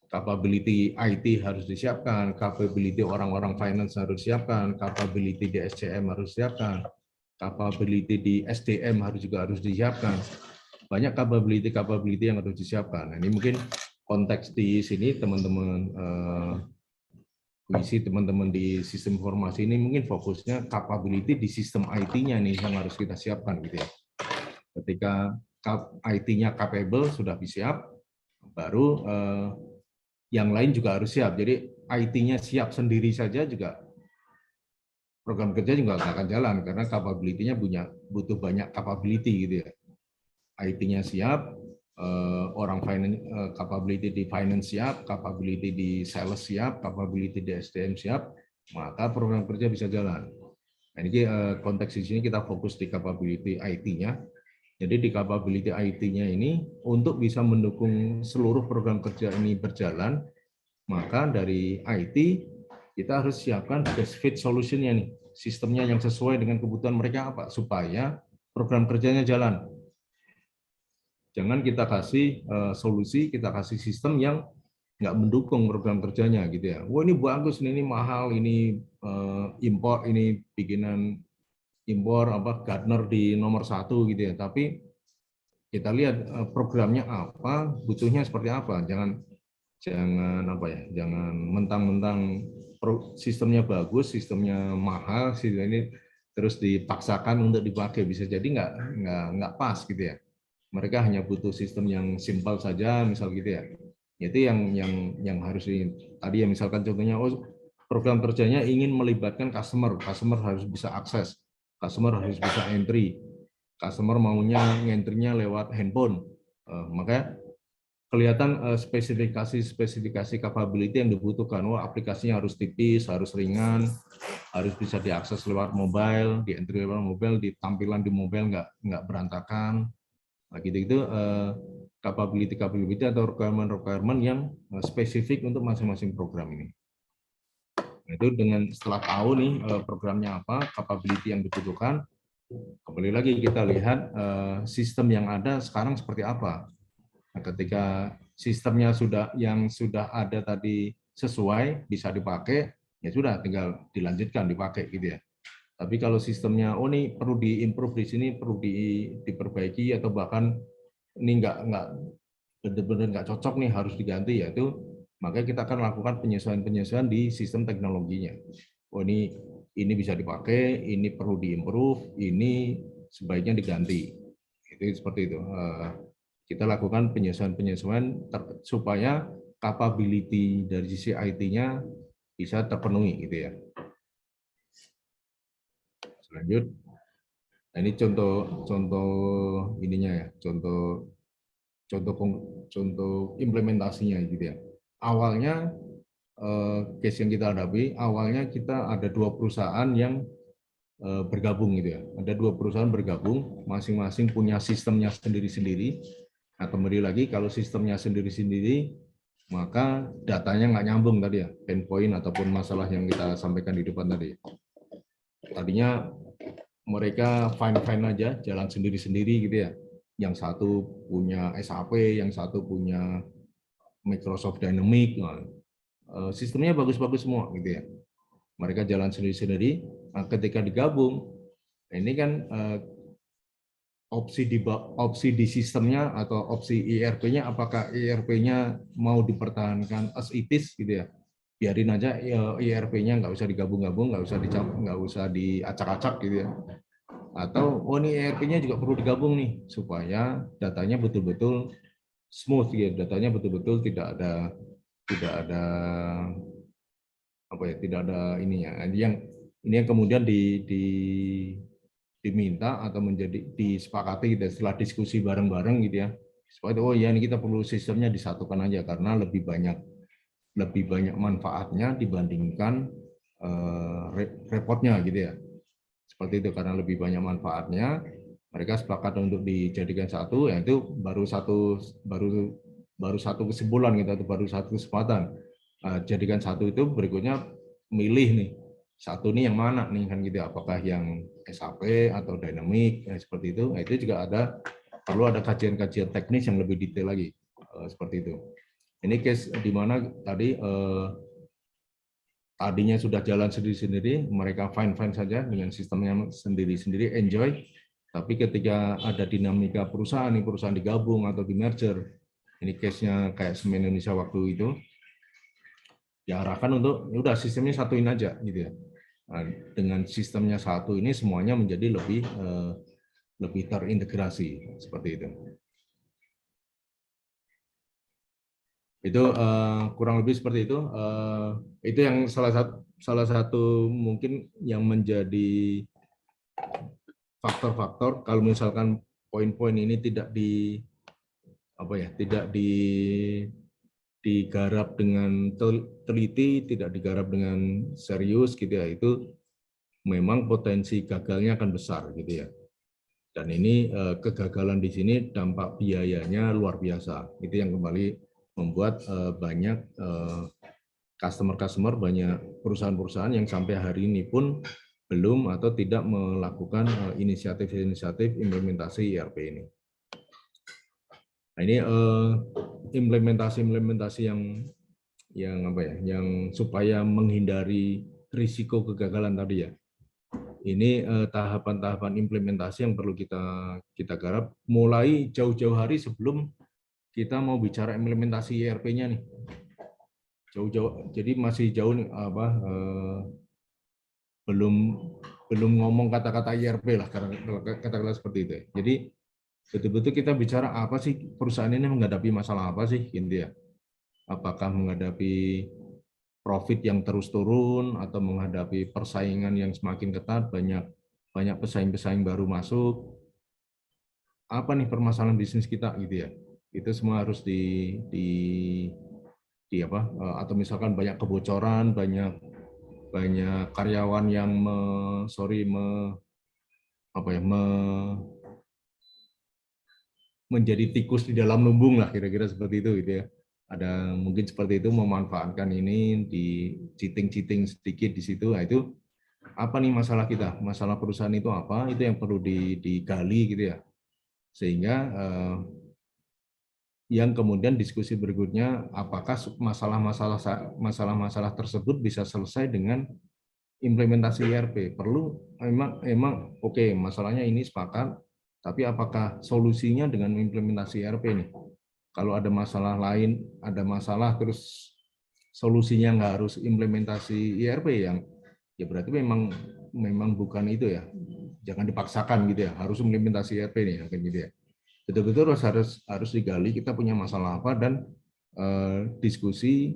Capability IT harus disiapkan, capability orang-orang finance harus disiapkan, capability di SCM harus disiapkan, capability di SDM harus disiapkan. Banyak capability yang harus disiapkan. Nah, ini mungkin konteks di sini teman-teman teman-teman di sistem informasi ini mungkin fokusnya capability di sistem IT-nya nih yang harus kita siapkan gitu ya. Ketika IT-nya capable sudah siap, baru yang lain juga harus siap. Jadi IT-nya siap sendiri saja juga program kerja juga nggak akan jalan karena capability-nya butuh banyak capability gitu ya. IT-nya siap, orang finance, capability di finance siap, capability di sales siap, capability di SDM siap, maka program kerja bisa jalan. Nah, ini konteks di sini kita fokus di capability IT-nya. Jadi di capability IT-nya ini untuk bisa mendukung seluruh program kerja ini berjalan, maka dari IT kita harus siapkan best fit solution-nya nih, sistemnya yang sesuai dengan kebutuhan mereka apa supaya program kerjanya jalan. Jangan kita kasih solusi, kita kasih sistem yang nggak mendukung program kerjanya gitu ya. Wah ini bagus, ini mahal, ini impor, ini bikinan impor apa Gartner di nomor 1 gitu ya. Tapi kita lihat programnya apa, butuhnya seperti apa. Jangan apa ya, jangan mentang-mentang sistemnya bagus, sistemnya mahal, sistem ini terus dipaksakan untuk dipakai, bisa jadi nggak pas gitu ya. Mereka hanya butuh sistem yang simpel saja, misal gitu ya. Itu yang harus tadi ya, misalkan contohnya, oh program kerjanya ingin melibatkan customer harus bisa akses, customer harus bisa entry, customer maunya ngentrinya lewat handphone, maka kelihatan spesifikasi capability yang dibutuhkan. Oh aplikasinya harus tipis, harus ringan, harus bisa diakses lewat mobile, di entry lewat mobile, di tampilan di mobile nggak berantakan. Nah, gitu-gitu capability atau requirement yang spesifik untuk masing-masing program ini. Nah, itu dengan setelah tahu nih programnya apa, capability yang dibutuhkan, kembali lagi kita lihat sistem yang ada sekarang seperti apa. Nah, ketika sistemnya sudah ada tadi sesuai, bisa dipakai, ya sudah tinggal dilanjutkan dipakai gitu ya. Tapi kalau sistemnya, oh ini perlu diimprove di sini, perlu diperbaiki, atau bahkan ini nggak benar-benar nggak cocok nih, harus diganti, ya itu maka kita akan lakukan penyesuaian di sistem teknologinya. Oh ini bisa dipakai, ini perlu diimprove, ini sebaiknya diganti. Itu seperti itu. Kita lakukan penyesuaian supaya capability dari sisi IT-nya bisa terpenuhi gitu ya. Lanjut. Nah, ini contoh ininya ya, contoh implementasinya gitu ya. Awalnya case yang kita hadapi, awalnya kita ada 2 perusahaan yang bergabung gitu ya. Ada 2 perusahaan bergabung, masing-masing punya sistemnya sendiri-sendiri. Nah, kembali lagi kalau sistemnya sendiri-sendiri, maka datanya nggak nyambung tadi ya, pain point ataupun masalah yang kita sampaikan di depan tadi. Tadinya mereka fine-fine aja, jalan sendiri-sendiri gitu ya. Yang satu punya SAP, yang satu punya Microsoft Dynamics, nah, sistemnya bagus-bagus semua gitu ya. Mereka jalan sendiri-sendiri. Nah, ketika digabung, ini kan opsi di sistemnya atau opsi ERP-nya, apakah ERP-nya mau dipertahankan as it is gitu ya, biarin aja ERP-nya nggak usah digabung-gabung, nggak usah diacak-acak gitu ya, atau oh ini ERP-nya juga perlu digabung nih supaya datanya betul-betul smooth gitu, datanya betul-betul tidak ada apa ya, tidak ada ininya. Ini yang kemudian diminta atau disepakati gitu, setelah diskusi bareng-bareng gitu ya, supaya oh ya ini kita perlu sistemnya disatukan aja karena lebih banyak manfaatnya dibandingkan repotnya gitu ya. Seperti itu, karena lebih banyak manfaatnya, mereka sepakat untuk dijadikan satu, yaitu baru satu kesimpulan gitu, atau baru satu kesempatan. Jadikan satu itu berikutnya milih nih, satu nih yang mana nih kan gitu, apakah yang SAP atau Dynamics seperti itu. Nah, itu juga perlu ada kajian-kajian teknis yang lebih detail lagi seperti itu. Ini case di mana tadinya sudah jalan sendiri-sendiri, mereka fine-fine saja dengan sistemnya sendiri-sendiri, enjoy. Tapi ketika ada dinamika perusahaan digabung atau di merger, ini case-nya kayak Semen Indonesia waktu itu, diarahkan untuk ya udah sistemnya satuin aja gitu ya. Nah, dengan sistemnya satu ini semuanya menjadi lebih lebih terintegrasi seperti itu. Itu kurang lebih seperti itu. Itu yang salah satu mungkin yang menjadi faktor-faktor kalau misalkan poin-poin ini tidak digarap dengan teliti, tidak digarap dengan serius gitu ya, itu memang potensi gagalnya akan besar gitu ya. Dan ini kegagalan di sini dampak biayanya luar biasa. Itu yang kembali membuat banyak customer-customer, banyak perusahaan-perusahaan yang sampai hari ini pun belum atau tidak melakukan inisiatif-inisiatif implementasi ERP ini. Nah, ini implementasi yang supaya menghindari risiko kegagalan tadi ya. Ini tahapan-tahapan implementasi yang perlu kita garap mulai jauh-jauh hari sebelum kita mau bicara implementasi ERP-nya nih. Jauh-jauh, jadi masih jauh nih belum ngomong kata-kata ERP lah, kata-kata seperti itu. Jadi betul-betul kita bicara apa sih perusahaan ini menghadapi masalah apa sih gitu ya. Apakah menghadapi profit yang terus turun atau menghadapi persaingan yang semakin ketat, banyak pesaing-pesaing baru masuk. Apa nih permasalahan bisnis kita gitu ya. Itu semua harus atau misalkan banyak kebocoran, banyak karyawan yang menjadi tikus di dalam lumbung lah, kira-kira seperti itu gitu ya. Ada mungkin seperti itu, memanfaatkan ini, di cheating sedikit di situ. Nah, itu apa nih masalah kita, masalah perusahaan itu apa, itu yang perlu digali gitu ya, sehingga yang kemudian diskusi berikutnya, apakah masalah-masalah tersebut bisa selesai dengan implementasi ERP. Perlu memang oke, masalahnya ini sepakat, tapi apakah solusinya dengan implementasi ERP nih? Kalau ada masalah lain, ada masalah terus solusinya nggak harus implementasi ERP, yang ya berarti memang bukan itu ya. Jangan dipaksakan gitu ya, harus implementasi ERP nih, kayak gitu ya. Betul-betul harus digali kita punya masalah apa, dan diskusi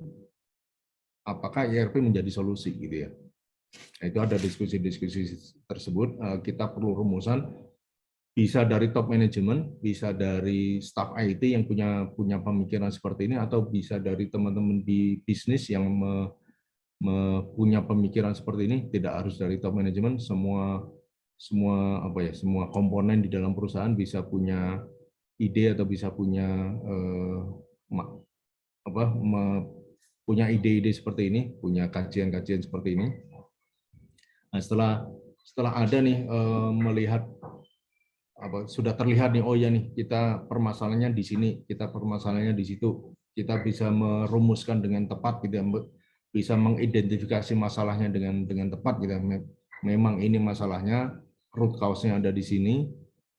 apakah ERP menjadi solusi gitu ya. Nah, itu ada diskusi-diskusi tersebut, kita perlu rumusan, bisa dari top manajemen, bisa dari staff IT yang punya pemikiran seperti ini, atau bisa dari teman-teman di bisnis yang punya pemikiran seperti ini. Tidak harus dari top manajemen, semua komponen di dalam perusahaan bisa punya ide atau bisa punya punya ide-ide seperti ini, punya kajian-kajian seperti ini. Nah, setelah ada nih melihat sudah terlihat nih, oh ya nih, kita permasalahannya di sini, kita permasalahannya di situ, kita bisa merumuskan dengan tepat gitu ya, bisa mengidentifikasi masalahnya dengan tepat gitu ya. Memang ini masalahnya, root cause-nya ada di sini,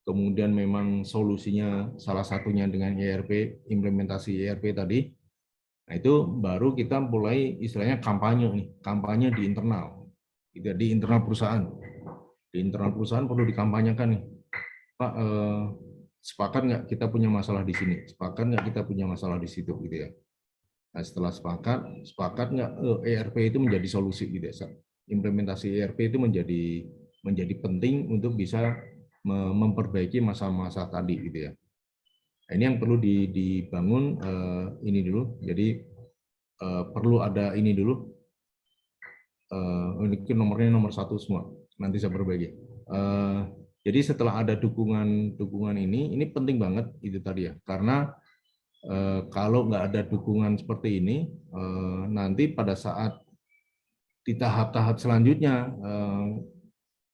kemudian memang solusinya salah satunya dengan ERP, implementasi ERP tadi. Nah, itu baru kita mulai istilahnya kampanye di internal, gitu, di internal perusahaan. Di internal perusahaan perlu dikampanyekan nih, Pak, sepakat nggak kita punya masalah di sini, sepakat nggak kita punya masalah di situ, gitu ya. Nah, setelah sepakat nggak ERP itu menjadi solusi, gitu ya. Implementasi ERP itu menjadi penting untuk bisa memperbaiki masalah-masalah tadi, gitu ya. Nah, ini yang perlu dibangun ini dulu. Jadi perlu ada ini dulu. Ini nomornya nomor 1 semua. Nanti saya berbagi. Jadi setelah ada dukungan ini penting banget itu tadi ya. Karena kalau nggak ada dukungan seperti ini, nanti pada saat di tahap-tahap selanjutnya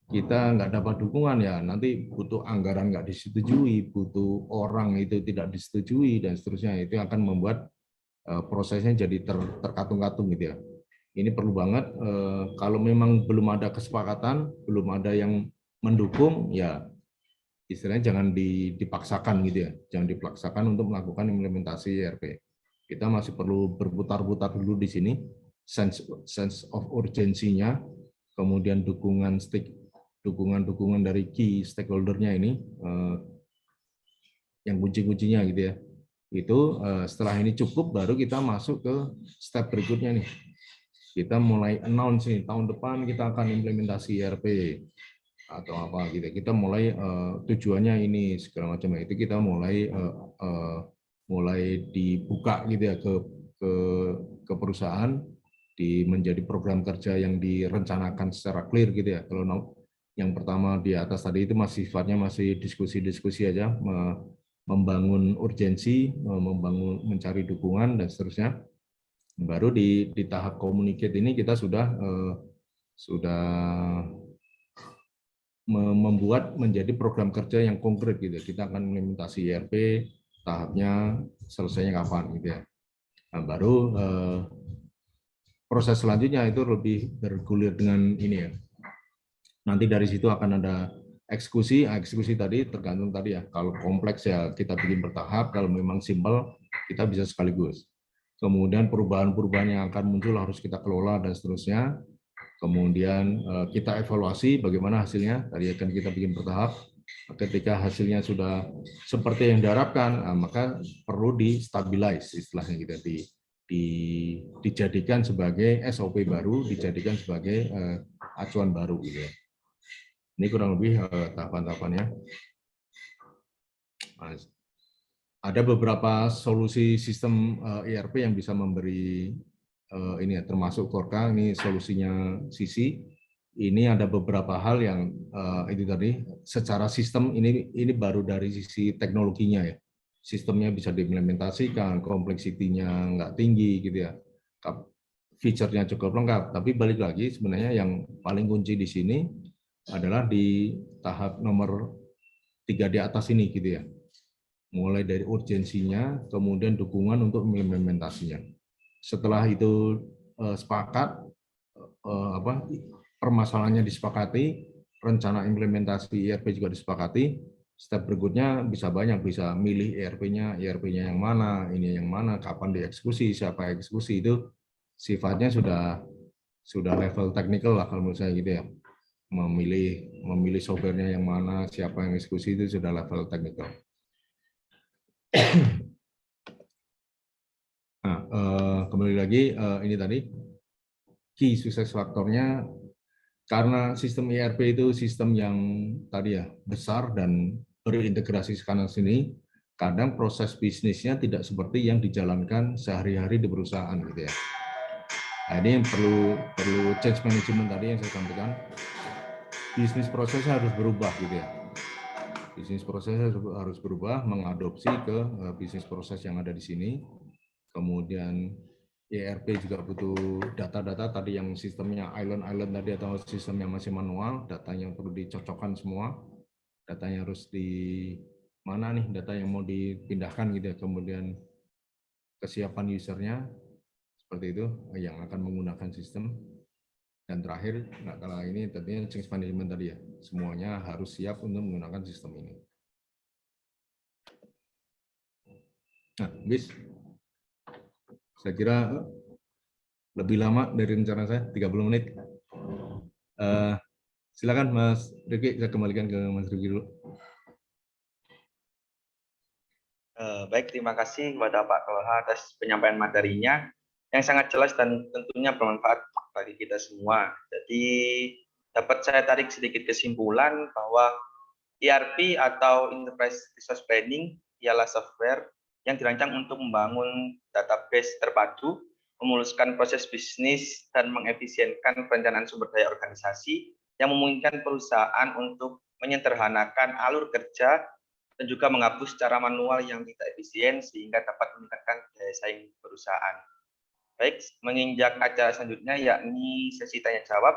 kita nggak dapat dukungan, ya nanti butuh anggaran nggak disetujui, butuh orang itu tidak disetujui, dan seterusnya. Itu akan membuat prosesnya jadi terkatung-katung gitu ya. Ini perlu banget, kalau memang belum ada kesepakatan, belum ada yang mendukung, ya istilahnya jangan dipaksakan gitu ya, jangan dipaksakan untuk melakukan implementasi ERP. Kita masih perlu berputar-putar dulu di sini, sense of urgency-nya, kemudian dukungan dukungan-dukungan dari key stakeholder-nya ini, yang kunci-kuncinya gitu ya. Itu setelah ini cukup, baru kita masuk ke step berikutnya nih. Kita mulai announce nih, tahun depan kita akan implementasi ERP atau apa gitu. Kita mulai tujuannya ini segala macam itu kita mulai mulai dibuka gitu ya ke ke perusahaan menjadi program kerja yang direncanakan secara clear gitu ya. Kalau yang pertama di atas tadi itu masih sifatnya masih diskusi-diskusi aja, membangun urgensi, membangun mencari dukungan dan seterusnya. Baru di tahap communicate ini kita sudah membuat menjadi program kerja yang konkret gitu. Kita akan implementasi ERP, tahapnya selesainya kapan gitu ya. Nah, baru proses selanjutnya itu lebih bergulir dengan ini ya. Nanti dari situ akan ada eksekusi tadi tergantung tadi ya. Kalau kompleks ya kita bikin bertahap, kalau memang simpel kita bisa sekaligus. Kemudian perubahan-perubahan yang akan muncul harus kita kelola dan seterusnya. Kemudian kita evaluasi bagaimana hasilnya, tadi akan kita bikin bertahap. Ketika hasilnya sudah seperti yang diharapkan, maka perlu di-stabilize istilahnya gitu, dijadikan sebagai SOP baru, dijadikan sebagai acuan baru gitu. Ini kurang lebih tahapan-tahapannya. Ada beberapa solusi sistem ERP yang bisa memberi ini ya, termasuk Korka, ini solusinya Sisi. Ini ada beberapa hal yang itu tadi secara sistem ini baru dari sisi teknologinya ya. Sistemnya bisa diimplementasikan, kompleksitinya nggak tinggi gitu ya. Fiturnya cukup lengkap, tapi balik lagi sebenarnya yang paling kunci di sini adalah di tahap nomor 3 di atas ini gitu ya. Mulai dari urgensinya, kemudian dukungan untuk implementasinya. Setelah itu sepakat, permasalahannya disepakati, rencana implementasi ERP juga disepakati, step berikutnya bisa banyak, bisa milih ERP-nya yang mana, ini yang mana, kapan dieksekusi, siapa eksekusi, itu sifatnya sudah level teknikal lah kalau menurut saya gitu ya. Memilih softwarenya yang mana, siapa yang eksekusi itu sudah level teknikal. Nah, kembali lagi ini tadi key sukses faktornya, karena sistem ERP itu sistem yang tadi ya besar dan berintegrasi kanan sini, kadang proses bisnisnya tidak seperti yang dijalankan sehari-hari di perusahaan gitu ya. Nah, ini yang perlu change management tadi yang saya sampaikan. Bisnis prosesnya harus berubah gitu ya. Bisnis prosesnya harus berubah, mengadopsi ke bisnis proses yang ada di sini. Kemudian ERP juga butuh data-data tadi yang sistemnya island tadi atau sistem yang masih manual, datanya perlu dicocokkan semua. Datanya harus di mana nih data yang mau dipindahkan gitu ya. Kemudian kesiapan usernya seperti itu yang akan menggunakan sistem. Dan terakhir nggak kalah ini tentunya change management tadi ya. Semuanya harus siap untuk menggunakan sistem ini. Nah, bis saya kira lebih lama dari rencana saya, 30 menit. Silakan Mas Rifki, saya kembalikan ke Mas Rifki dulu. Baik, terima kasih kepada Pak Kelha atas penyampaian materinya yang sangat jelas dan tentunya bermanfaat bagi kita semua. Jadi dapat saya tarik sedikit kesimpulan bahwa ERP atau Enterprise Resource Planning ialah software yang dirancang untuk membangun database terpadu, memuluskan proses bisnis, dan mengefisienkan perencanaan sumber daya organisasi yang memungkinkan perusahaan untuk menyederhanakan alur kerja dan juga menghapus cara manual yang tidak efisien sehingga dapat meningkatkan daya saing perusahaan. Baik, menginjak acara selanjutnya yakni sesi tanya jawab.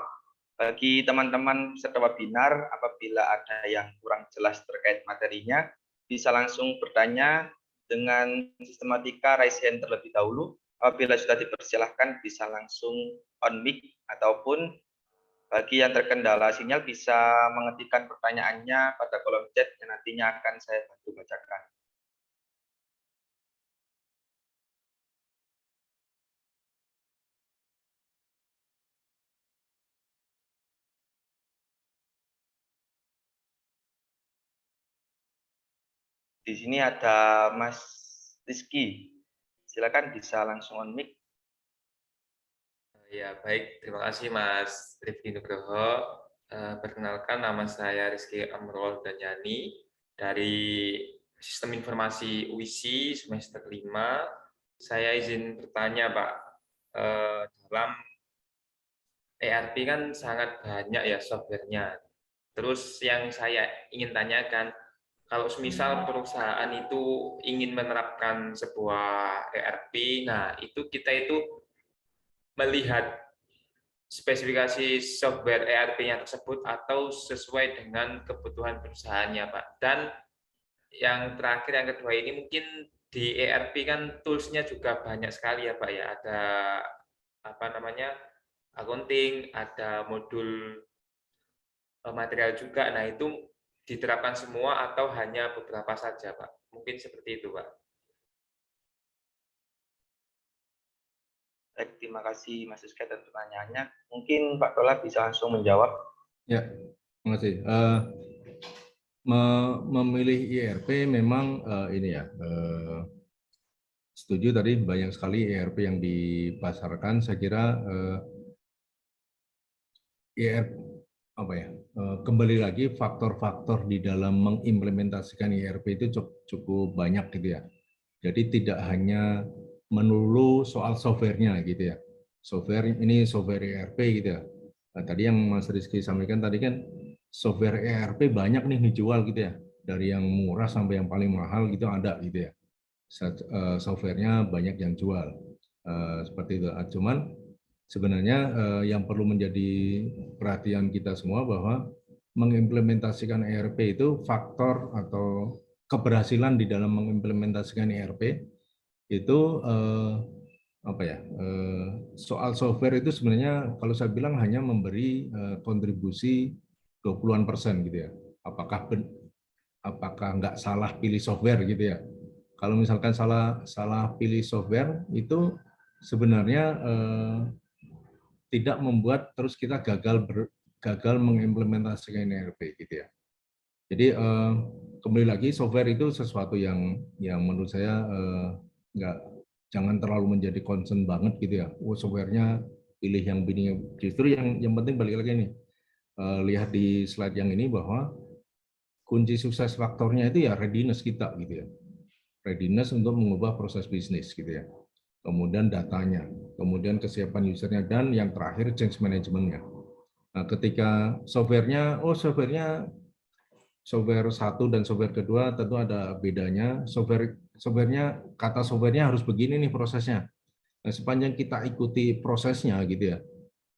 Bagi teman-teman peserta webinar, apabila ada yang kurang jelas terkait materinya, bisa langsung bertanya dengan sistematika raise hand terlebih dahulu. Apabila sudah dipersilahkan, bisa langsung on mic, ataupun bagi yang terkendala sinyal bisa mengetikkan pertanyaannya pada kolom chat yang nantinya akan saya bantu bacakan. Di sini ada Mas Rizky. Silakan bisa langsung on mic. Ya, baik. Terima kasih Mas Rifki Nugroho. Perkenalkan, nama saya Rizky Amrul Danyani dari Sistem Informasi UISI semester 5. Saya izin bertanya, Pak. Dalam ERP kan sangat banyak ya softwarenya. Terus yang saya ingin tanyakan, kalau semisal perusahaan itu ingin menerapkan sebuah ERP, nah itu kita itu melihat spesifikasi software ERP-nya tersebut atau sesuai dengan kebutuhan perusahaannya, Pak. Dan yang terakhir, yang kedua ini mungkin di ERP kan tools-nya juga banyak sekali ya, Pak ya. Ada apa namanya, accounting, ada modul material juga. Nah, itu diterapkan semua atau hanya beberapa saja, Pak? Mungkin seperti itu, Pak. Baik, terima kasih Mas Rizky atas pertanyaannya. Mungkin Pak Tola bisa langsung menjawab. Ya, terima kasih. Memilih ERP memang ini ya, setuju tadi banyak sekali ERP yang dipasarkan. Saya kira ERP apa ya, kembali lagi faktor-faktor di dalam mengimplementasikan ERP itu cukup banyak gitu ya. Jadi tidak hanya melulu soal softwarenya gitu ya. Software ini software ERP gitu ya. Nah, tadi yang Mas Rizky sampaikan tadi kan software ERP banyak nih dijual gitu ya. Dari yang murah sampai yang paling mahal gitu ada gitu ya. Softwarenya banyak yang jual. Seperti itu. Cuman sebenarnya yang perlu menjadi perhatian kita semua bahwa mengimplementasikan ERP itu faktor atau keberhasilan di dalam mengimplementasikan ERP itu apa ya, soal software itu sebenarnya kalau saya bilang hanya memberi kontribusi 20-an% gitu ya. Apakah nggak salah pilih software gitu ya. Kalau misalkan salah pilih software itu sebenarnya tidak membuat terus kita gagal mengimplementasikan ERP gitu ya. Jadi kembali lagi software itu sesuatu yang menurut saya jangan terlalu menjadi concern banget gitu ya. Oh, softwarenya pilih yang ini. Justru yang penting balik lagi nih. Lihat di slide yang ini bahwa kunci sukses faktornya itu ya readiness kita gitu ya. Readiness untuk mengubah proses bisnis gitu ya. Kemudian datanya, kemudian kesiapan usernya, dan yang terakhir change manajemennya. Nah, ketika softwarenya software satu dan software kedua tentu ada bedanya. Kata softwarenya harus begini nih prosesnya. Nah, sepanjang kita ikuti prosesnya gitu ya,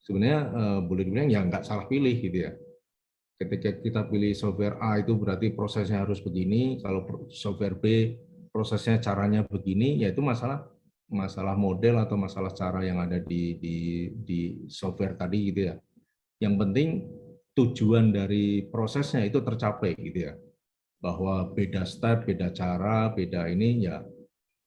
sebenarnya boleh dibilang ya nggak salah pilih gitu ya. Ketika kita pilih software A itu berarti prosesnya harus begini, kalau software B prosesnya caranya begini, yaitu masalah model atau masalah cara yang ada di software tadi gitu ya. Yang penting tujuan dari prosesnya itu tercapai gitu ya. Bahwa beda step, beda cara, beda ini ya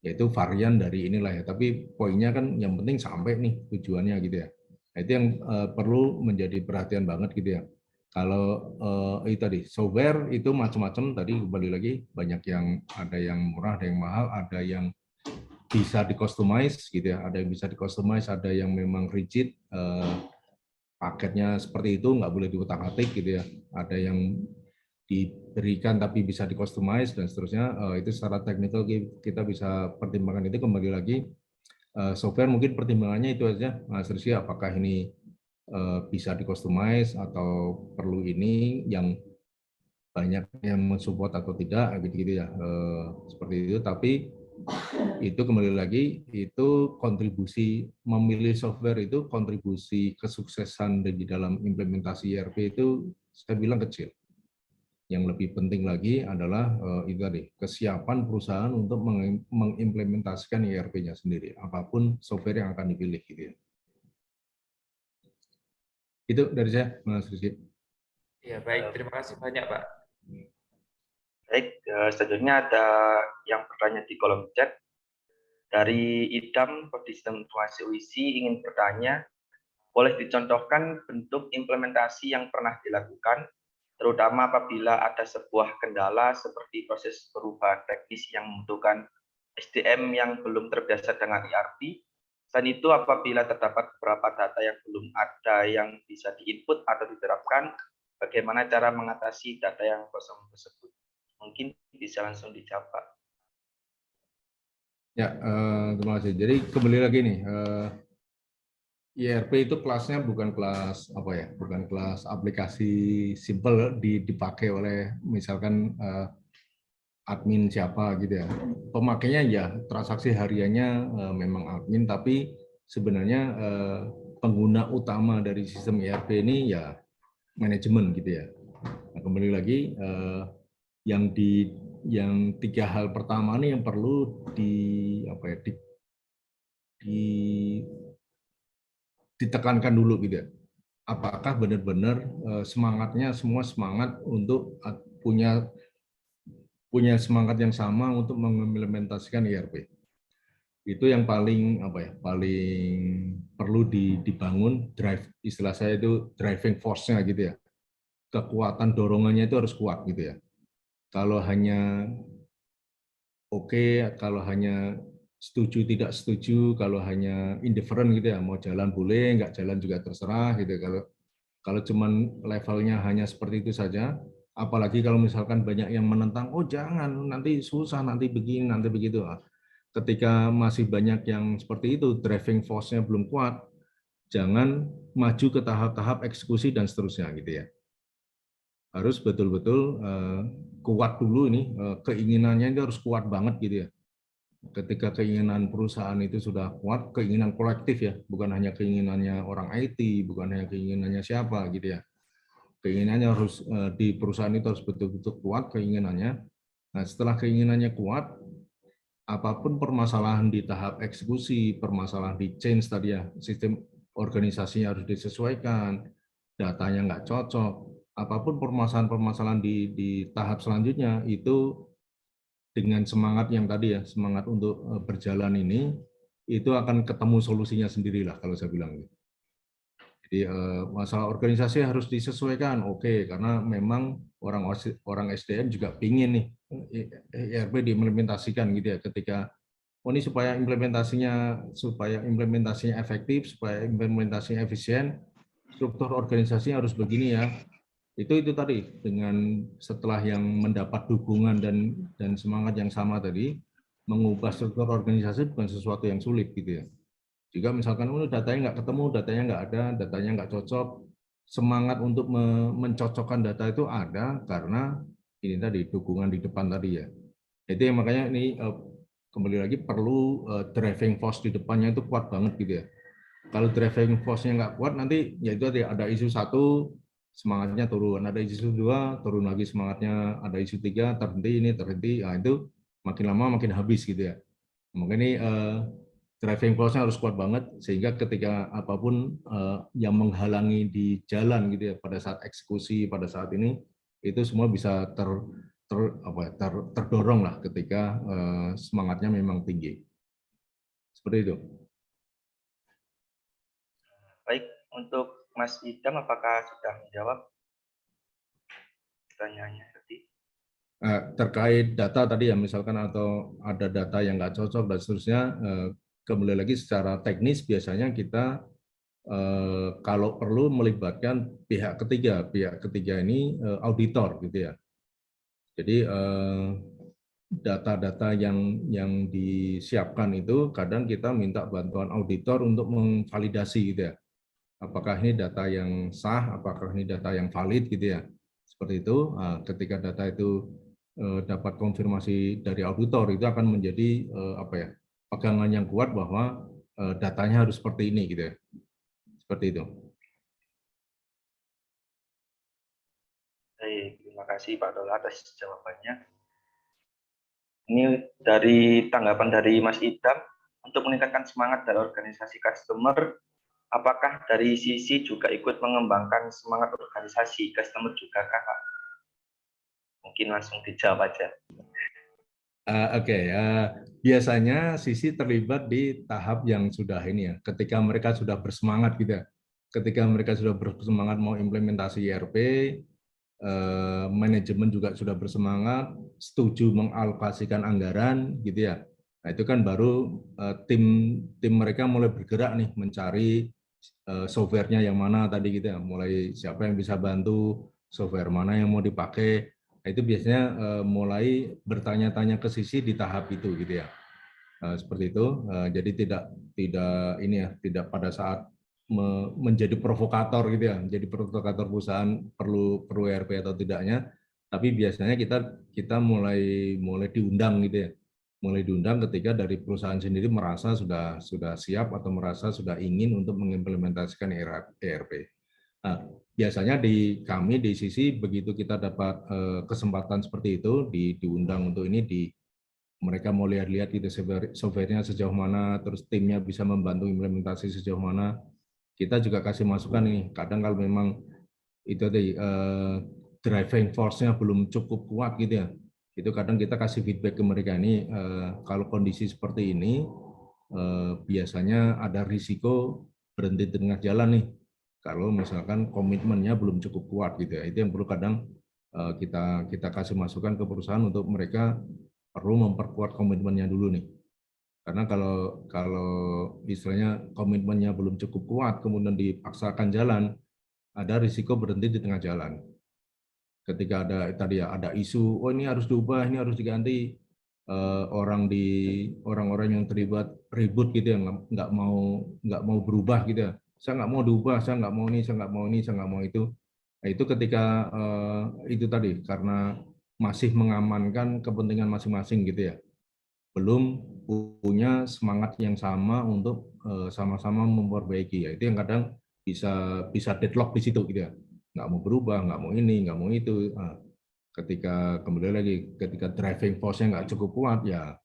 yaitu varian dari inilah ya. Tapi poinnya kan yang penting sampai nih tujuannya gitu ya. Nah, itu yang perlu menjadi perhatian banget gitu ya. Kalau itu tadi software itu macam-macam tadi kembali lagi banyak yang ada yang murah, ada yang mahal, ada yang bisa di-customize gitu ya, ada yang bisa di-customize, ada yang memang rigid, paketnya seperti itu nggak boleh diutak-atik gitu ya, ada yang diberikan tapi bisa di-customize dan seterusnya. Itu secara teknikal kita bisa pertimbangkan. Itu kembali lagi software mungkin pertimbangannya itu aja Mas Rizky, apakah ini bisa di-customize atau perlu ini yang banyak yang mensupport atau tidak gitu-gitu ya, seperti itu. Tapi itu kembali lagi itu kontribusi memilih software itu kontribusi kesuksesan di dalam implementasi ERP itu saya bilang kecil. Yang lebih penting lagi adalah itu tadi kesiapan perusahaan untuk mengimplementasikan ERP-nya sendiri apapun software yang akan dipilih gitu ya. Itu dari saya, Mas Rizky. Ya, baik. Terima kasih banyak, Pak. Baik, selanjutnya ada yang bertanya di kolom chat. Dari Idam, Sistem Informasi UISI ingin bertanya, boleh dicontohkan bentuk implementasi yang pernah dilakukan terutama apabila ada sebuah kendala seperti proses perubahan teknis yang membutuhkan SDM yang belum terbiasa dengan ERP. Selain itu, apabila terdapat beberapa data yang belum ada yang bisa diinput atau diterapkan, bagaimana cara mengatasi data yang kosong tersebut? Mungkin bisa langsung dijawab, Pak. Ya, terima kasih. Jadi kembali lagi nih, ERP itu kelasnya bukan kelas apa ya, bukan kelas aplikasi simple dipakai oleh misalkan admin siapa gitu ya. Pemakainya ya transaksi hariannya memang admin, tapi sebenarnya pengguna utama dari sistem ERP ini ya manajemen gitu ya. Nah, kembali lagi yang tiga hal pertama ini yang perlu ditekankan dulu gitu ya. Apakah benar-benar semangatnya semua semangat untuk punya semangat yang sama untuk mengimplementasikan ERP. Itu yang paling paling perlu dibangun, drive, istilah saya itu driving force-nya gitu ya. Kekuatan dorongannya itu harus kuat gitu ya. Kalau hanya kalau hanya setuju tidak setuju, kalau hanya indifferent gitu ya, mau jalan boleh, nggak jalan juga terserah gitu. Kalau cuman levelnya hanya seperti itu saja, apalagi kalau misalkan banyak yang menentang, oh jangan, nanti susah, nanti begini, nanti begitu. Ketika masih banyak yang seperti itu, driving force-nya belum kuat, jangan maju ke tahap-tahap eksekusi dan seterusnya gitu ya. Harus betul-betul kuat dulu ini, keinginannya itu harus kuat banget gitu ya. Ketika keinginan perusahaan itu sudah kuat, keinginan kolektif ya, bukan hanya keinginannya orang IT, bukan hanya keinginannya siapa gitu ya. Keinginannya harus di perusahaan itu harus betul-betul kuat keinginannya. Nah, setelah keinginannya kuat, apapun permasalahan di tahap eksekusi, permasalahan di change tadi ya, sistem organisasinya harus disesuaikan, datanya nggak cocok, apapun permasalahan-permasalahan di tahap selanjutnya itu dengan semangat yang tadi ya, semangat untuk berjalan ini, itu akan ketemu solusinya sendirilah kalau saya bilang. Jadi masalah organisasi harus disesuaikan, oke, karena memang orang SDM juga pingin nih ERP diimplementasikan gitu ya, ketika ini supaya implementasinya efektif, supaya implementasinya efisien, struktur organisasinya harus begini ya. Itu tadi, dengan setelah yang mendapat dukungan dan semangat yang sama tadi, mengubah struktur organisasi bukan sesuatu yang sulit gitu ya. Juga misalkan datanya nggak ketemu, datanya nggak ada, datanya nggak cocok, semangat untuk mencocokkan data itu ada karena ini tadi dukungan di depan tadi ya. Itu yang makanya ini kembali lagi perlu driving force di depannya itu kuat banget gitu ya. Kalau driving force-nya nggak kuat nanti ya itu ada isu satu, semangatnya turun, ada isu dua, turun lagi semangatnya, ada isu tiga, terhenti, nah itu makin lama makin habis gitu ya. Mungkin ini driving force-nya harus kuat banget sehingga ketika apapun yang menghalangi di jalan gitu ya pada saat eksekusi, pada saat ini itu semua bisa terdorong lah ketika semangatnya memang tinggi. Seperti itu. Baik, untuk Mas Idam, apakah sudah menjawab pertanyaannya tadi? Terkait data tadi ya, misalkan atau ada data yang nggak cocok dan seterusnya, kembali lagi secara teknis biasanya kita kalau perlu melibatkan pihak ketiga. Pihak ketiga ini auditor gitu ya. Jadi data-data yang disiapkan itu kadang kita minta bantuan auditor untuk memvalidasi gitu ya. Apakah ini data yang sah, apakah ini data yang valid gitu ya. Seperti itu, ketika data itu dapat konfirmasi dari auditor, itu akan menjadi pegangan yang kuat bahwa datanya harus seperti ini gitu ya. Seperti itu. Baik, terima kasih Pak Dola atas jawabannya. Ini dari tanggapan dari Mas Idam, untuk meningkatkan semangat dari organisasi customer, apakah dari sisi juga ikut mengembangkan semangat organisasi customer juga Kak? Mungkin langsung dijawab aja. Biasanya sisi terlibat di tahap yang sudah ini ya, ketika mereka sudah bersemangat gitu ya. Ketika mereka sudah bersemangat mau implementasi ERP, manajemen juga sudah bersemangat, setuju mengalokasikan anggaran, gitu ya. Nah, itu kan baru tim mereka mulai bergerak nih mencari softwarenya yang mana tadi gitu ya, mulai siapa yang bisa bantu, software mana yang mau dipakai. Nah, itu biasanya mulai bertanya-tanya ke sisi di tahap itu gitu ya. Seperti itu. Jadi tidak pada saat menjadi provokator gitu ya, menjadi provokator perusahaan perlu ERP atau tidaknya, tapi biasanya kita mulai diundang gitu ya. Mulai diundang ketika dari perusahaan sendiri merasa sudah siap atau merasa sudah ingin untuk mengimplementasikan ERP. Nah, biasanya kami di sisi begitu kita dapat kesempatan seperti itu diundang untuk ini mereka mau lihat-lihat gitu softwarenya sejauh mana, terus timnya bisa membantu implementasi sejauh mana. Kita juga kasih masukan nih. Kadang kalau memang itu tadi driving force-nya belum cukup kuat gitu ya. Itu kadang kita kasih feedback ke mereka ini kalau kondisi seperti ini biasanya ada risiko berhenti di tengah jalan nih. Kalau misalkan komitmennya belum cukup kuat gitu ya. Itu yang perlu kadang kita kasih masukan ke perusahaan untuk mereka perlu memperkuat komitmennya dulu nih. Karena kalau istilahnya komitmennya belum cukup kuat, kemudian dipaksakan jalan, ada risiko berhenti di tengah jalan. Ketika ada isu, oh ini harus diubah, ini harus diganti, orang-orang yang terlibat ribut gitu ya, nggak mau berubah gitu ya. Saya nggak mau diubah, saya nggak mau ini, saya nggak mau ini, saya nggak mau itu. Nah, itu ketika itu tadi karena masih mengamankan kepentingan masing-masing gitu ya, belum punya semangat yang sama untuk sama-sama memperbaiki ya. Itu yang kadang bisa deadlock di situ gitu ya, nggak mau berubah, nggak mau ini, nggak mau itu. Nah, ketika driving force-nya nggak cukup kuat ya,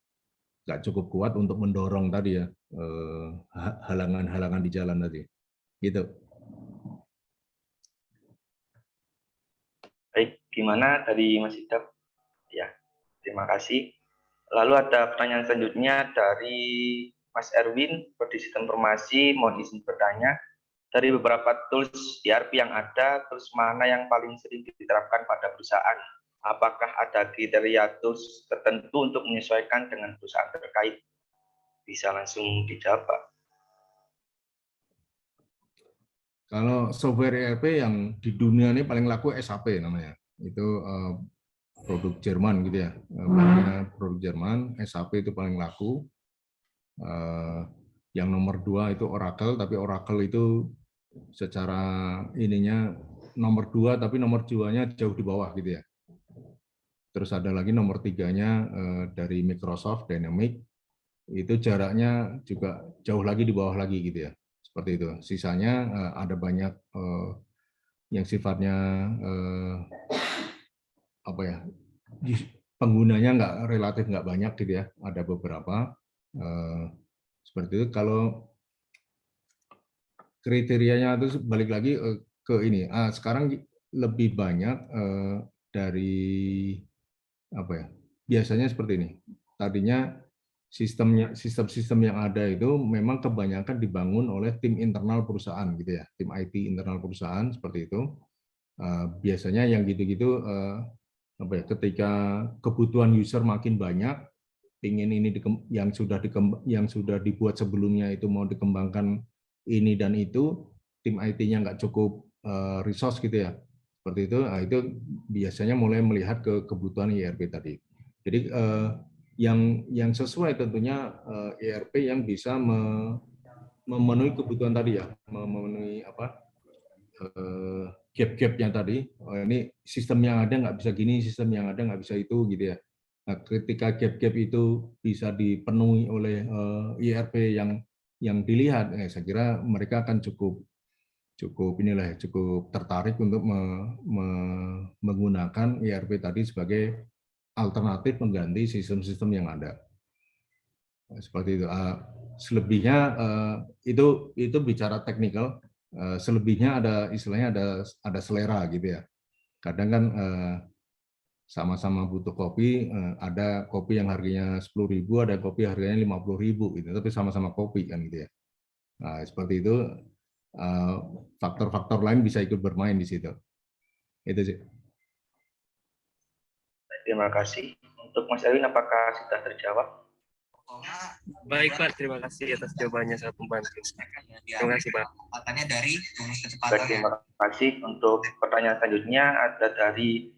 nggak cukup kuat untuk mendorong tadi ya halangan-halangan di jalan tadi gitu. Baik, gimana tadi Mas Idam? Ya, terima kasih. Lalu ada pertanyaan selanjutnya dari Mas Erwin, Prodi Sistem Informasi, mohon izin bertanya, dari beberapa tools ERP yang ada, tools mana yang paling sering diterapkan pada perusahaan? Apakah ada kriteria tools tertentu untuk menyesuaikan dengan perusahaan terkait? Bisa langsung dijawab, Pak. Kalau software ERP yang di dunia ini paling laku SAP namanya. Itu produk Jerman gitu ya. Produk Jerman, SAP itu paling laku. Yang nomor 2 itu Oracle, tapi Oracle itu secara ininya nomor 2, tapi nomor 2-nya jauh di bawah gitu ya. Terus ada lagi nomor 3-nya dari Microsoft Dynamics, itu jaraknya juga jauh lagi di bawah lagi gitu ya. Seperti itu. Sisanya ada banyak yang sifatnya apa ya, penggunanya relatif nggak banyak gitu ya. Ada beberapa seperti itu. Kalau kriterianya itu balik lagi ke ini. Sekarang lebih banyak dari apa ya? Biasanya seperti ini. Tadinya sistem yang ada itu memang kebanyakan dibangun oleh tim internal perusahaan gitu ya, tim IT internal perusahaan seperti itu. Biasanya yang gitu-gitu apa ya? Ketika kebutuhan user makin banyak, ingin ini yang sudah dibuat sebelumnya itu mau dikembangkan ini dan itu, tim IT-nya nggak cukup resource gitu ya, seperti itu. Nah, itu biasanya mulai melihat ke kebutuhan ERP tadi. Jadi yang sesuai tentunya ERP yang bisa memenuhi kebutuhan tadi ya, memenuhi apa gap-gapnya tadi. Ini sistem yang ada nggak bisa gini, sistem yang ada nggak bisa itu gitu ya. Nah, ketika gap-gap itu bisa dipenuhi oleh ERP yang dilihat, saya kira mereka akan cukup tertarik untuk menggunakan ERP tadi sebagai alternatif mengganti sistem-sistem yang ada. Seperti itu. Selebihnya itu bicara teknikal. Selebihnya istilahnya ada selera gitu ya. Kadang kan sama-sama butuh kopi, ada kopi yang harganya 10.000, ada kopi harganya 50.000 gitu, tapi sama-sama kopi kan gitu ya. Nah, seperti itu, faktor-faktor lain bisa ikut bermain di situ. Itu sih. terima kasih. Untuk Mas Erwin, apakah sudah terjawab? Baik Pak, terima kasih atas jawabannya, sangat membantu. Terima kasih Pak. Baik, terima kasih. Untuk pertanyaan selanjutnya ada dari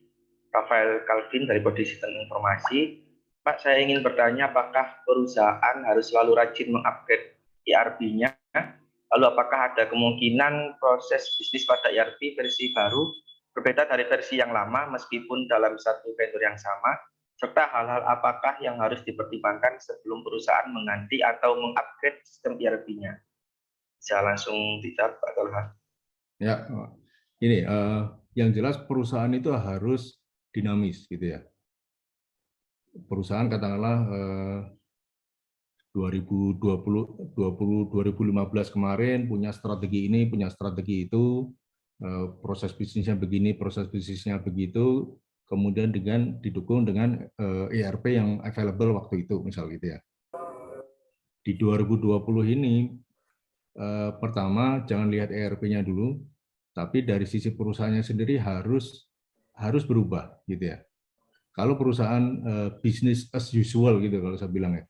Rafael Calvin dari Prodi Sistem Informasi. Pak, saya ingin bertanya apakah perusahaan harus selalu rajin mengupgrade ERP-nya? Lalu apakah ada kemungkinan proses bisnis pada ERP versi baru berbeda dari versi yang lama meskipun dalam satu vendor yang sama? Serta hal-hal apakah yang harus dipertimbangkan sebelum perusahaan mengganti atau mengupgrade sistem ERP-nya? Bisa langsung dijawab Pak Tolha. Ya, ini yang jelas perusahaan itu harus dinamis gitu ya. Perusahaan katakanlah 2015 kemarin punya strategi ini, punya strategi itu, proses bisnisnya begini, proses bisnisnya begitu, kemudian didukung dengan ERP yang available waktu itu, misal gitu ya. Di 2020 ini, pertama jangan lihat ERP-nya dulu, tapi dari sisi perusahaannya sendiri harus berubah, gitu ya. Kalau perusahaan business as usual gitu, kalau saya bilang ya,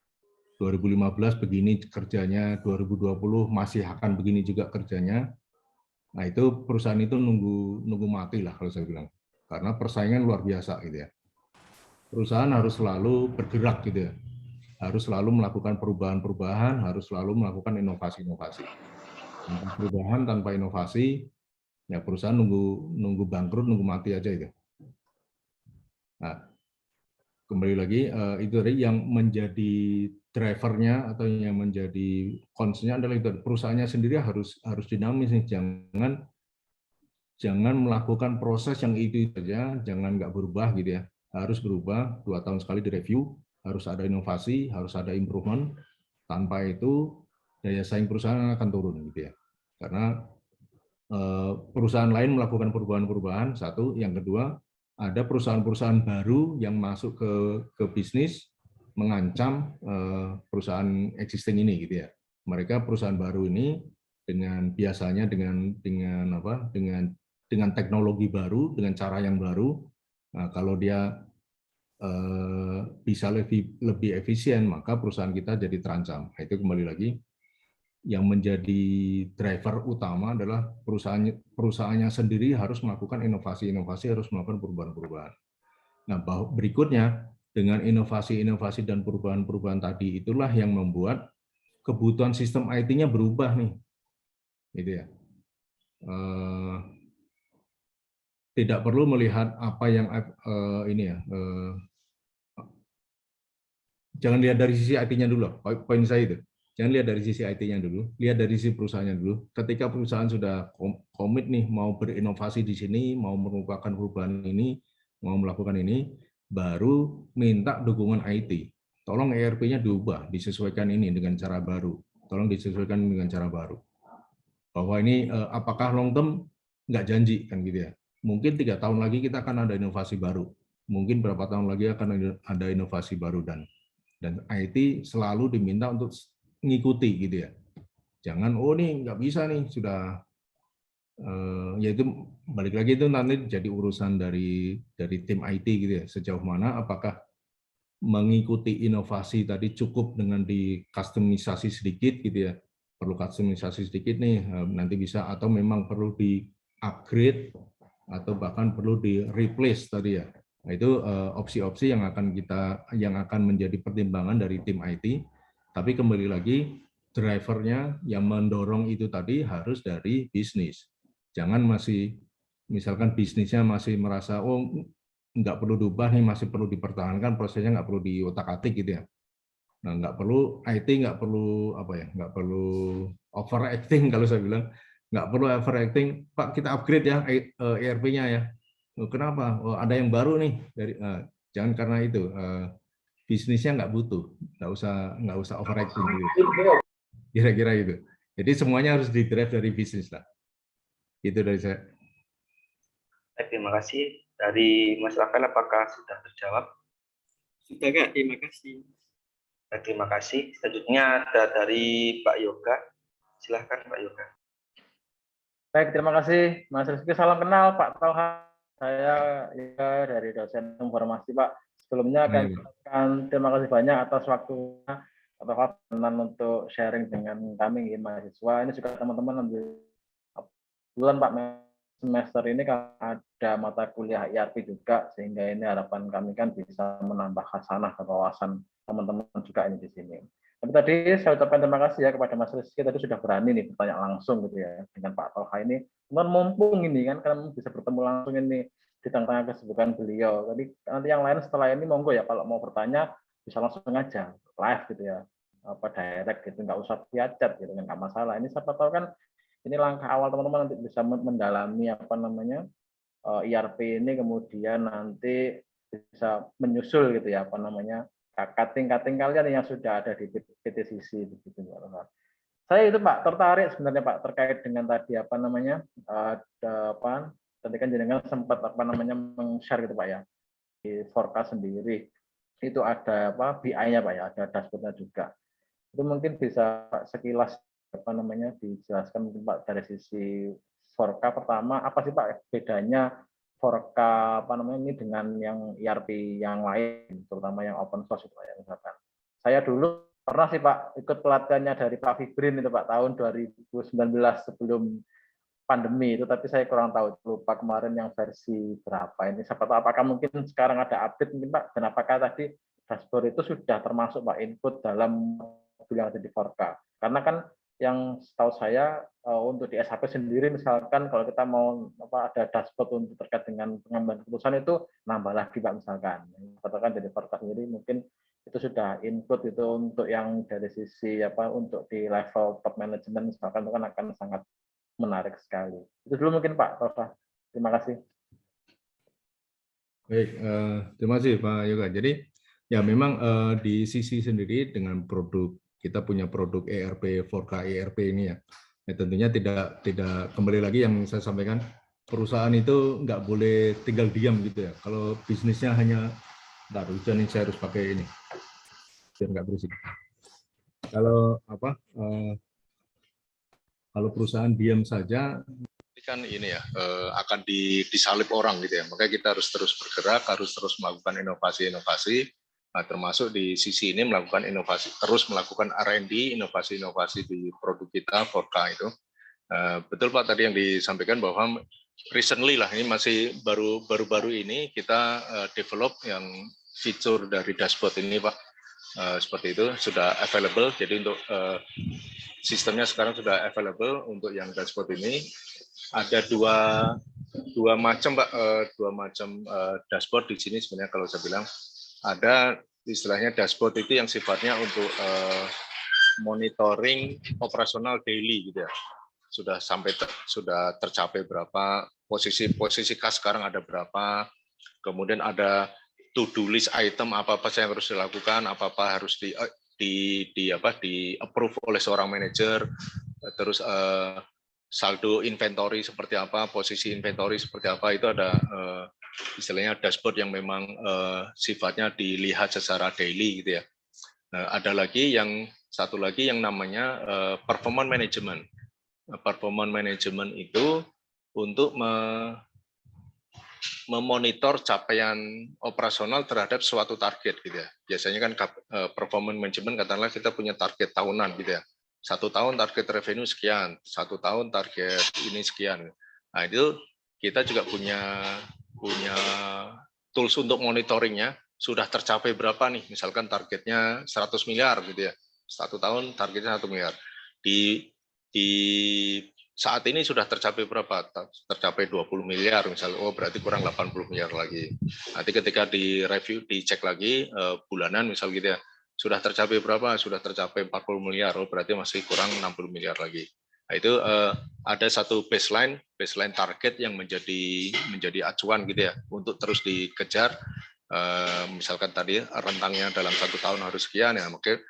2015 begini kerjanya, 2020 masih akan begini juga kerjanya. Nah itu perusahaan itu nunggu mati lah kalau saya bilang, karena persaingan luar biasa gitu ya. Perusahaan harus selalu bergerak gitu ya, harus selalu melakukan perubahan-perubahan, harus selalu melakukan inovasi-inovasi. Tanpa perubahan, tanpa inovasi, ya perusahaan nunggu bangkrut, nunggu mati aja itu. Nah, kembali lagi itu tadi yang menjadi drivernya atau yang menjadi concern-nya adalah itu perusahaannya sendiri harus dinamis nih, jangan melakukan proses yang itu saja, jangan nggak berubah gitu ya, harus berubah 2 tahun sekali direview, harus ada inovasi, harus ada improvement. Tanpa itu daya saing perusahaan akan turun gitu ya, karena perusahaan lain melakukan perubahan-perubahan satu, yang kedua ada perusahaan-perusahaan baru yang masuk ke bisnis mengancam perusahaan existing ini gitu ya. Mereka perusahaan baru ini dengan biasanya dengan teknologi baru, dengan cara yang baru. Nah, kalau dia bisa lebih efisien, maka perusahaan kita jadi terancam. Nah, itu kembali lagi yang menjadi driver utama adalah perusahaannya sendiri harus melakukan inovasi-inovasi, harus melakukan perubahan-perubahan. Nah, berikutnya dengan inovasi-inovasi dan perubahan-perubahan tadi itulah yang membuat kebutuhan sistem IT-nya berubah nih, gitu ya. Tidak perlu melihat apa yang jangan lihat dari sisi IT-nya dulu, poin saya itu. Jangan lihat dari sisi IT-nya dulu, lihat dari sisi perusahaannya dulu. Ketika perusahaan sudah komit nih, mau berinovasi di sini, mau melakukan perubahan ini, mau melakukan ini, baru minta dukungan IT. Tolong ERP-nya diubah, disesuaikan ini dengan cara baru. Tolong disesuaikan dengan cara baru. Bahwa ini apakah long term, nggak janji, kan gitu ya. Mungkin 3 tahun lagi kita akan ada inovasi baru. Mungkin berapa tahun lagi akan ada inovasi baru, dan IT selalu diminta untuk ngikuti gitu ya. Jangan nih nggak bisa nih sudah yaitu balik lagi itu nanti jadi urusan dari tim IT gitu ya. Sejauh mana apakah mengikuti inovasi tadi cukup dengan di customisasi sedikit gitu ya. Perlu customisasi sedikit nih nanti bisa, atau memang perlu di upgrade atau bahkan perlu di replace tadi ya. Nah, itu opsi-opsi yang akan menjadi pertimbangan dari tim IT. Tapi kembali lagi, drivernya yang mendorong itu tadi harus dari bisnis. Jangan misalkan bisnisnya masih merasa, nggak perlu diubah nih, masih perlu dipertahankan, prosesnya nggak perlu diotak-atik gitu ya. Nah, nggak perlu IT, nggak perlu overacting kalau saya bilang, nggak perlu overacting. Pak, kita upgrade ya ERP-nya ya. Kenapa? Ada yang baru nih jangan karena itu. Bisnisnya nggak butuh, nggak usah overacting gitu. Kira-kira itu. Jadi semuanya harus di-drive dari bisnis lah. Itu dari saya. Terima kasih. Dari Mas Rafael, apakah sudah terjawab? Sudah Kak, terima kasih. Terima kasih. Selanjutnya ada dari Pak Yoga. Silahkan Pak Yoga. Baik, terima kasih Mas Rizky. Salam kenal Pak Tolha. Saya ya dari dosen informasi Pak. Sebelumnya kami ucapkan terima kasih banyak atas waktunya atau kebenaran untuk sharing dengan kami mahasiswa. Ini juga teman-teman bulan Pak semester ini kan ada mata kuliah IRP juga, sehingga ini harapan kami kan bisa menambah khasanah atau wawasan teman-teman juga ini di sini. Tapi tadi saya ucapkan terima kasih ya kepada Mas Rizky, tadi sudah berani nih bertanya langsung gitu ya dengan Pak Tolha ini. Cuman mumpung ini kan karena bisa bertemu langsung ini di tengah-tengah kesibukan beliau. Jadi nanti yang lain setelah ini monggo ya kalau mau bertanya bisa langsung aja live gitu ya, apa direct gitu, nggak usah via chat gitu kan, nggak masalah. Ini siapa tahu kan ini langkah awal teman-teman untuk bisa mendalami apa namanya IRP ini, kemudian nanti bisa menyusul gitu ya apa namanya cutting kalian yang sudah ada di PTCC begitu. Saya itu Pak tertarik sebenarnya Pak terkait dengan tadi apa namanya apa tadi kan jenengan sempat apa namanya meng-share gitu Pak ya di forecast sendiri itu ada apa BI-nya Pak ya, ada dashboard-nya juga. Itu mungkin bisa sekilas apa namanya dijelaskan mungkin Pak dari sisi forecast pertama apa sih Pak bedanya forecast apa namanya ini dengan yang ERP yang lain terutama yang open source itu Pak ya misalkan. Saya dulu pernah sih Pak ikut pelatihannya dari Pak Fibrin itu Pak tahun 2019 sebelum pandemi itu, tapi saya kurang tahu lupa kemarin yang versi berapa ini. Siapa tahu apakah mungkin sekarang ada update mungkin Pak, dan apakah tadi dashboard itu sudah termasuk Pak input dalam modul yang ada di Forka. Karena kan yang setahu saya untuk di SAP sendiri misalkan kalau kita mau apa ada dashboard untuk terkait dengan pengambilan keputusan itu nambah lagi Pak misalkan. Katakan dari Forka sendiri mungkin itu sudah input itu untuk yang dari sisi apa untuk di level top management misalkan itu kan akan sangat menarik sekali. Itu dulu mungkin Pak Tolha. Terima kasih. Baik, terima kasih Pak Yoga. Jadi ya memang di sisi sendiri dengan produk kita punya produk ERP 4K ERP ini ya. Ya tentunya tidak kembali lagi yang saya sampaikan, perusahaan itu nggak boleh tinggal diam gitu ya. Kalau bisnisnya hanya bentar, hujan ini saya harus pakai ini biar nggak berisik. Kalau apa kalau perusahaan diam saja kan ini ya akan disalib orang gitu ya. Makanya kita harus terus bergerak, harus terus melakukan inovasi-inovasi. Nah, termasuk di sisi ini melakukan inovasi, terus melakukan R&D, inovasi-inovasi di produk kita 4K itu. Betul Pak tadi yang disampaikan bahwa recently lah, ini masih baru-baru ini kita develop yang fitur dari dashboard ini Pak. Seperti itu sudah available. Jadi untuk sistemnya sekarang sudah available untuk yang dashboard ini. Ada dua macam Pak, dua macam dashboard di sini sebenarnya kalau saya bilang. Ada istilahnya dashboard itu yang sifatnya untuk monitoring operasional daily gitu ya. Sudah tercapai berapa, posisi kas sekarang ada berapa, kemudian ada to-do list item apa-apa yang harus dilakukan, apa-apa harus di approve oleh seorang manajer, terus saldo inventory seperti apa, posisi inventory seperti apa, itu ada istilahnya dashboard yang memang sifatnya dilihat secara daily gitu ya. Ada lagi satu lagi yang namanya performance management. Performance management itu untuk memonitor capaian operasional terhadap suatu target gitu ya. Biasanya kan performance management katakanlah kita punya target tahunan gitu ya. 1 tahun target revenue sekian, 1 tahun target ini sekian. Nah itu kita juga punya tools untuk monitoringnya, sudah tercapai berapa nih, misalkan targetnya 100 miliar gitu ya, 1 tahun targetnya 1 miliar. Di saat ini sudah tercapai berapa? Tercapai 20 miliar misalnya, oh berarti kurang 80 miliar lagi. Nanti ketika di review, dicek lagi bulanan misal gitu ya, sudah tercapai berapa? Sudah tercapai 40 miliar, oh berarti masih kurang 60 miliar lagi. Nah, itu ada satu baseline target yang menjadi acuan gitu ya untuk terus dikejar. Misalkan tadi rentangnya dalam 1 tahun harus sekian ya, maka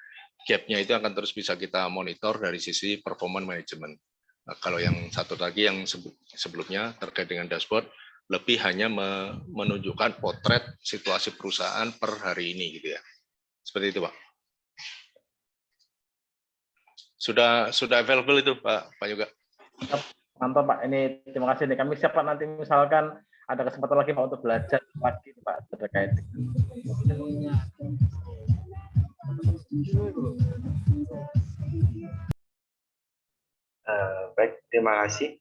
gap-nya itu akan terus bisa kita monitor dari sisi performance management. Nah, kalau yang satu lagi yang sebelumnya terkait dengan dashboard lebih hanya menunjukkan potret situasi perusahaan per hari ini gitu ya. Seperti itu Pak. Sudah available itu Pak Yoga. Mantap Pak, ini terima kasih nih. Kami siap Pak nanti misalkan ada kesempatan lagi Pak untuk belajar lagi Pak terkait Baik, terima kasih.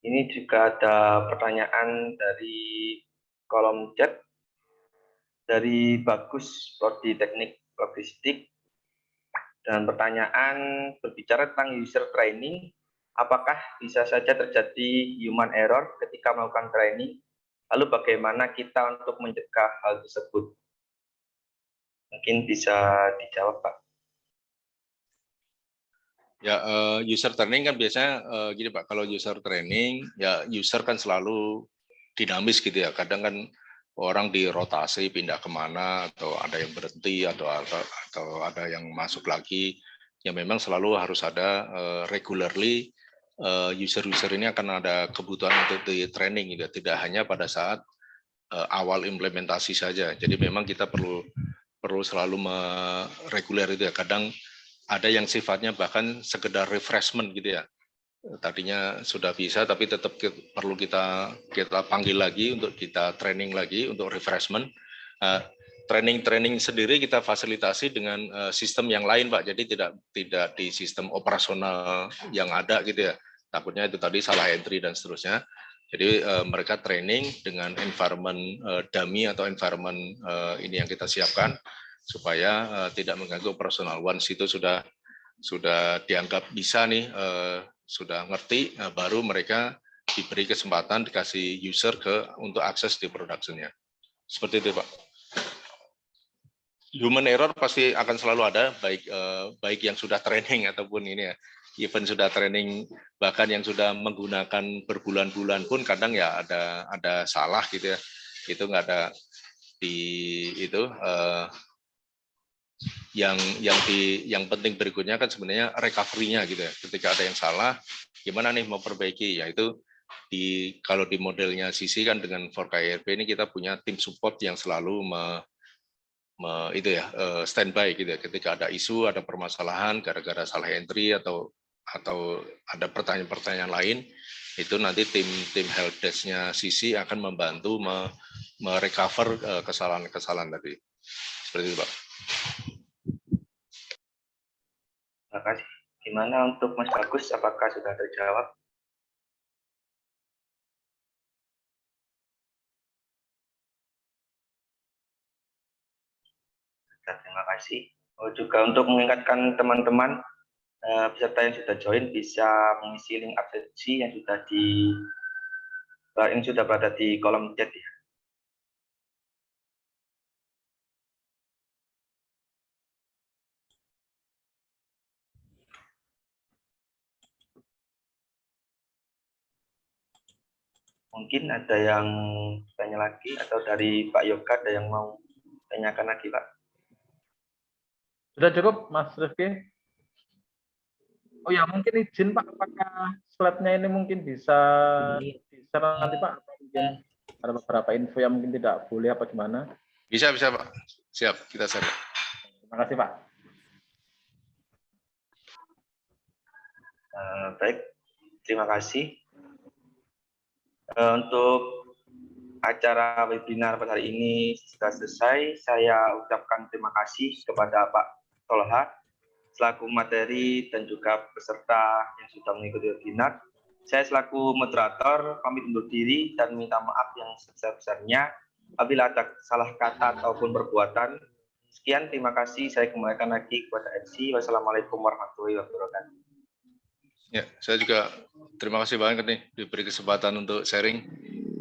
Ini juga ada pertanyaan dari kolom chat dari Bagus Prodi Teknik Logistik, dan pertanyaan berbicara tentang user training, apakah bisa saja terjadi human error ketika melakukan training? Lalu bagaimana kita untuk mencegah hal tersebut? Mungkin bisa dijawab, Pak. Ya, user training kan biasanya gini Pak, kalau user training, ya user kan selalu dinamis gitu ya. Kadang kan orang dirotasi pindah kemana, atau ada yang berhenti, atau ada yang masuk lagi. Ya memang selalu harus ada regularly user-user ini akan ada kebutuhan untuk di training gitu. Tidak hanya pada saat awal implementasi saja. Jadi memang kita perlu selalu reguler itu ya. Kadang ada yang sifatnya bahkan sekedar refreshment gitu ya. Tadinya sudah bisa tapi tetap perlu kita panggil lagi untuk kita training lagi untuk refreshment. Training sendiri kita fasilitasi dengan sistem yang lain Pak. Jadi tidak di sistem operasional yang ada gitu ya. Takutnya itu tadi salah entry dan seterusnya. Jadi mereka training dengan environment dummy atau environment ini yang kita siapkan supaya tidak mengganggu operasional. Once itu sudah dianggap bisa nih, sudah ngerti, baru mereka diberi kesempatan dikasih user untuk akses di production-nya. Seperti itu Pak. Human error pasti akan selalu ada, baik yang sudah training ataupun ini ya, even sudah training, bahkan yang sudah menggunakan berbulan-bulan pun kadang ya ada salah gitu ya. Itu nggak ada di itu. Yang penting berikutnya kan sebenarnya recovery-nya gitu ya. Ketika ada yang salah, gimana nih mau perbaiki? Ya itu kalau di modelnya Sisi kan dengan 4KRP ini kita punya tim support yang selalu standby gitu ya. Ketika ada isu, ada permasalahan gara-gara salah entry atau ada pertanyaan-pertanyaan lain, itu nanti tim helpdesk-nya Sisi akan membantu merecover kesalahan-kesalahan tadi. Seperti itu Pak. Terima kasih. Gimana untuk Mas Bagus, apakah sudah terjawab? Terima kasih. Juga untuk mengingatkan teman-teman peserta yang sudah join bisa mengisi link absensi yang sudah berada di kolom chat ya. Mungkin ada yang tanya lagi, atau dari Pak Yoga ada yang mau tanyakan lagi Pak? Sudah cukup Mas Rifki? Oh ya, mungkin izin Pak, apakah slide-nya ini mungkin bisa nanti Pak? Atau mungkin ada beberapa info yang mungkin tidak boleh apa gimana? Bisa Pak. Siap, kita share. Terima kasih Pak. Baik, terima kasih. Untuk acara webinar pada hari ini sudah selesai. Saya ucapkan terima kasih kepada Pak Tolha selaku materi dan juga peserta yang sudah mengikuti webinar. Saya selaku moderator pamit undur diri dan minta maaf yang sebesar-besarnya apabila ada salah kata ataupun perbuatan. Sekian, terima kasih. Saya kembalikan lagi kepada MC. Wassalamualaikum warahmatullahi wabarakatuh. Ya, saya juga terima kasih banget nih diberi kesempatan untuk sharing.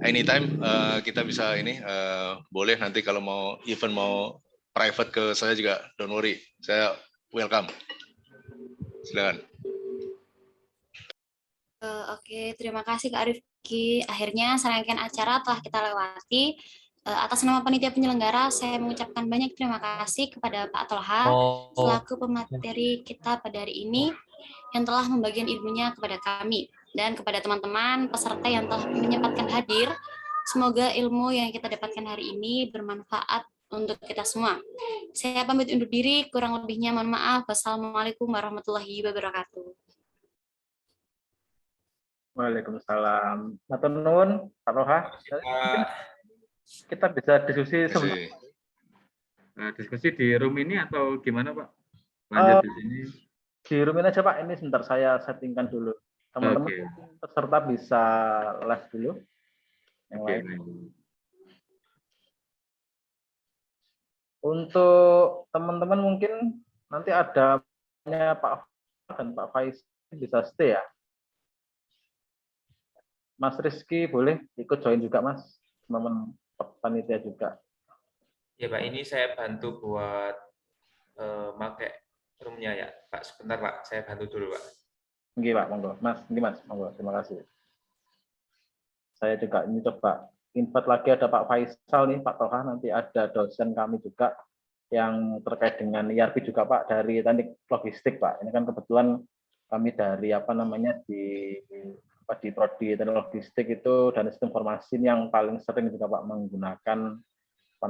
Anytime kita bisa ini, boleh nanti kalau mau event mau private ke saya juga, don't worry, saya welcome. Silakan. Oke, terima kasih Kak Rifki. Akhirnya serangkaian acara telah kita lewati. Atas nama panitia penyelenggara, saya mengucapkan banyak terima kasih kepada Pak Tolha selaku pemateri kita pada hari ini yang telah membagikan ilmunya kepada kami dan kepada teman-teman peserta yang telah menyempatkan hadir. Semoga ilmu yang kita dapatkan hari ini bermanfaat untuk kita semua. Saya pamit undur diri, kurang lebihnya mohon maaf. Wassalamualaikum warahmatullahi wabarakatuh. Waalaikumsalam. Matur nuwun, Pak Toha. Mungkin kita bisa diskusi sebentar. Diskusi di room ini atau gimana Pak? Lanjut di sini. Di room ini aja Pak, ini sebentar saya settingkan dulu. Teman-teman peserta bisa live dulu. Yang lain. Untuk teman-teman mungkin nanti ada Pak dan Pak Faiz bisa stay ya. Mas Rizky boleh ikut join juga Mas, teman-teman panitia juga. Ya Pak, ini saya bantu buat pakai roomnya ya Pak. Sebentar Pak, saya bantu dulu Pak. Oke Pak, monggo. Mas, ini Mas, monggo. Terima kasih. Saya juga ini coba invite lagi ada Pak Faisal nih, Pak Toha, nanti ada dosen kami juga yang terkait dengan ERP juga Pak dari teknik logistik Pak. Ini kan kebetulan kami dari apa namanya di prodi teknik logistik itu dan sistem informasi yang paling sering juga Pak menggunakan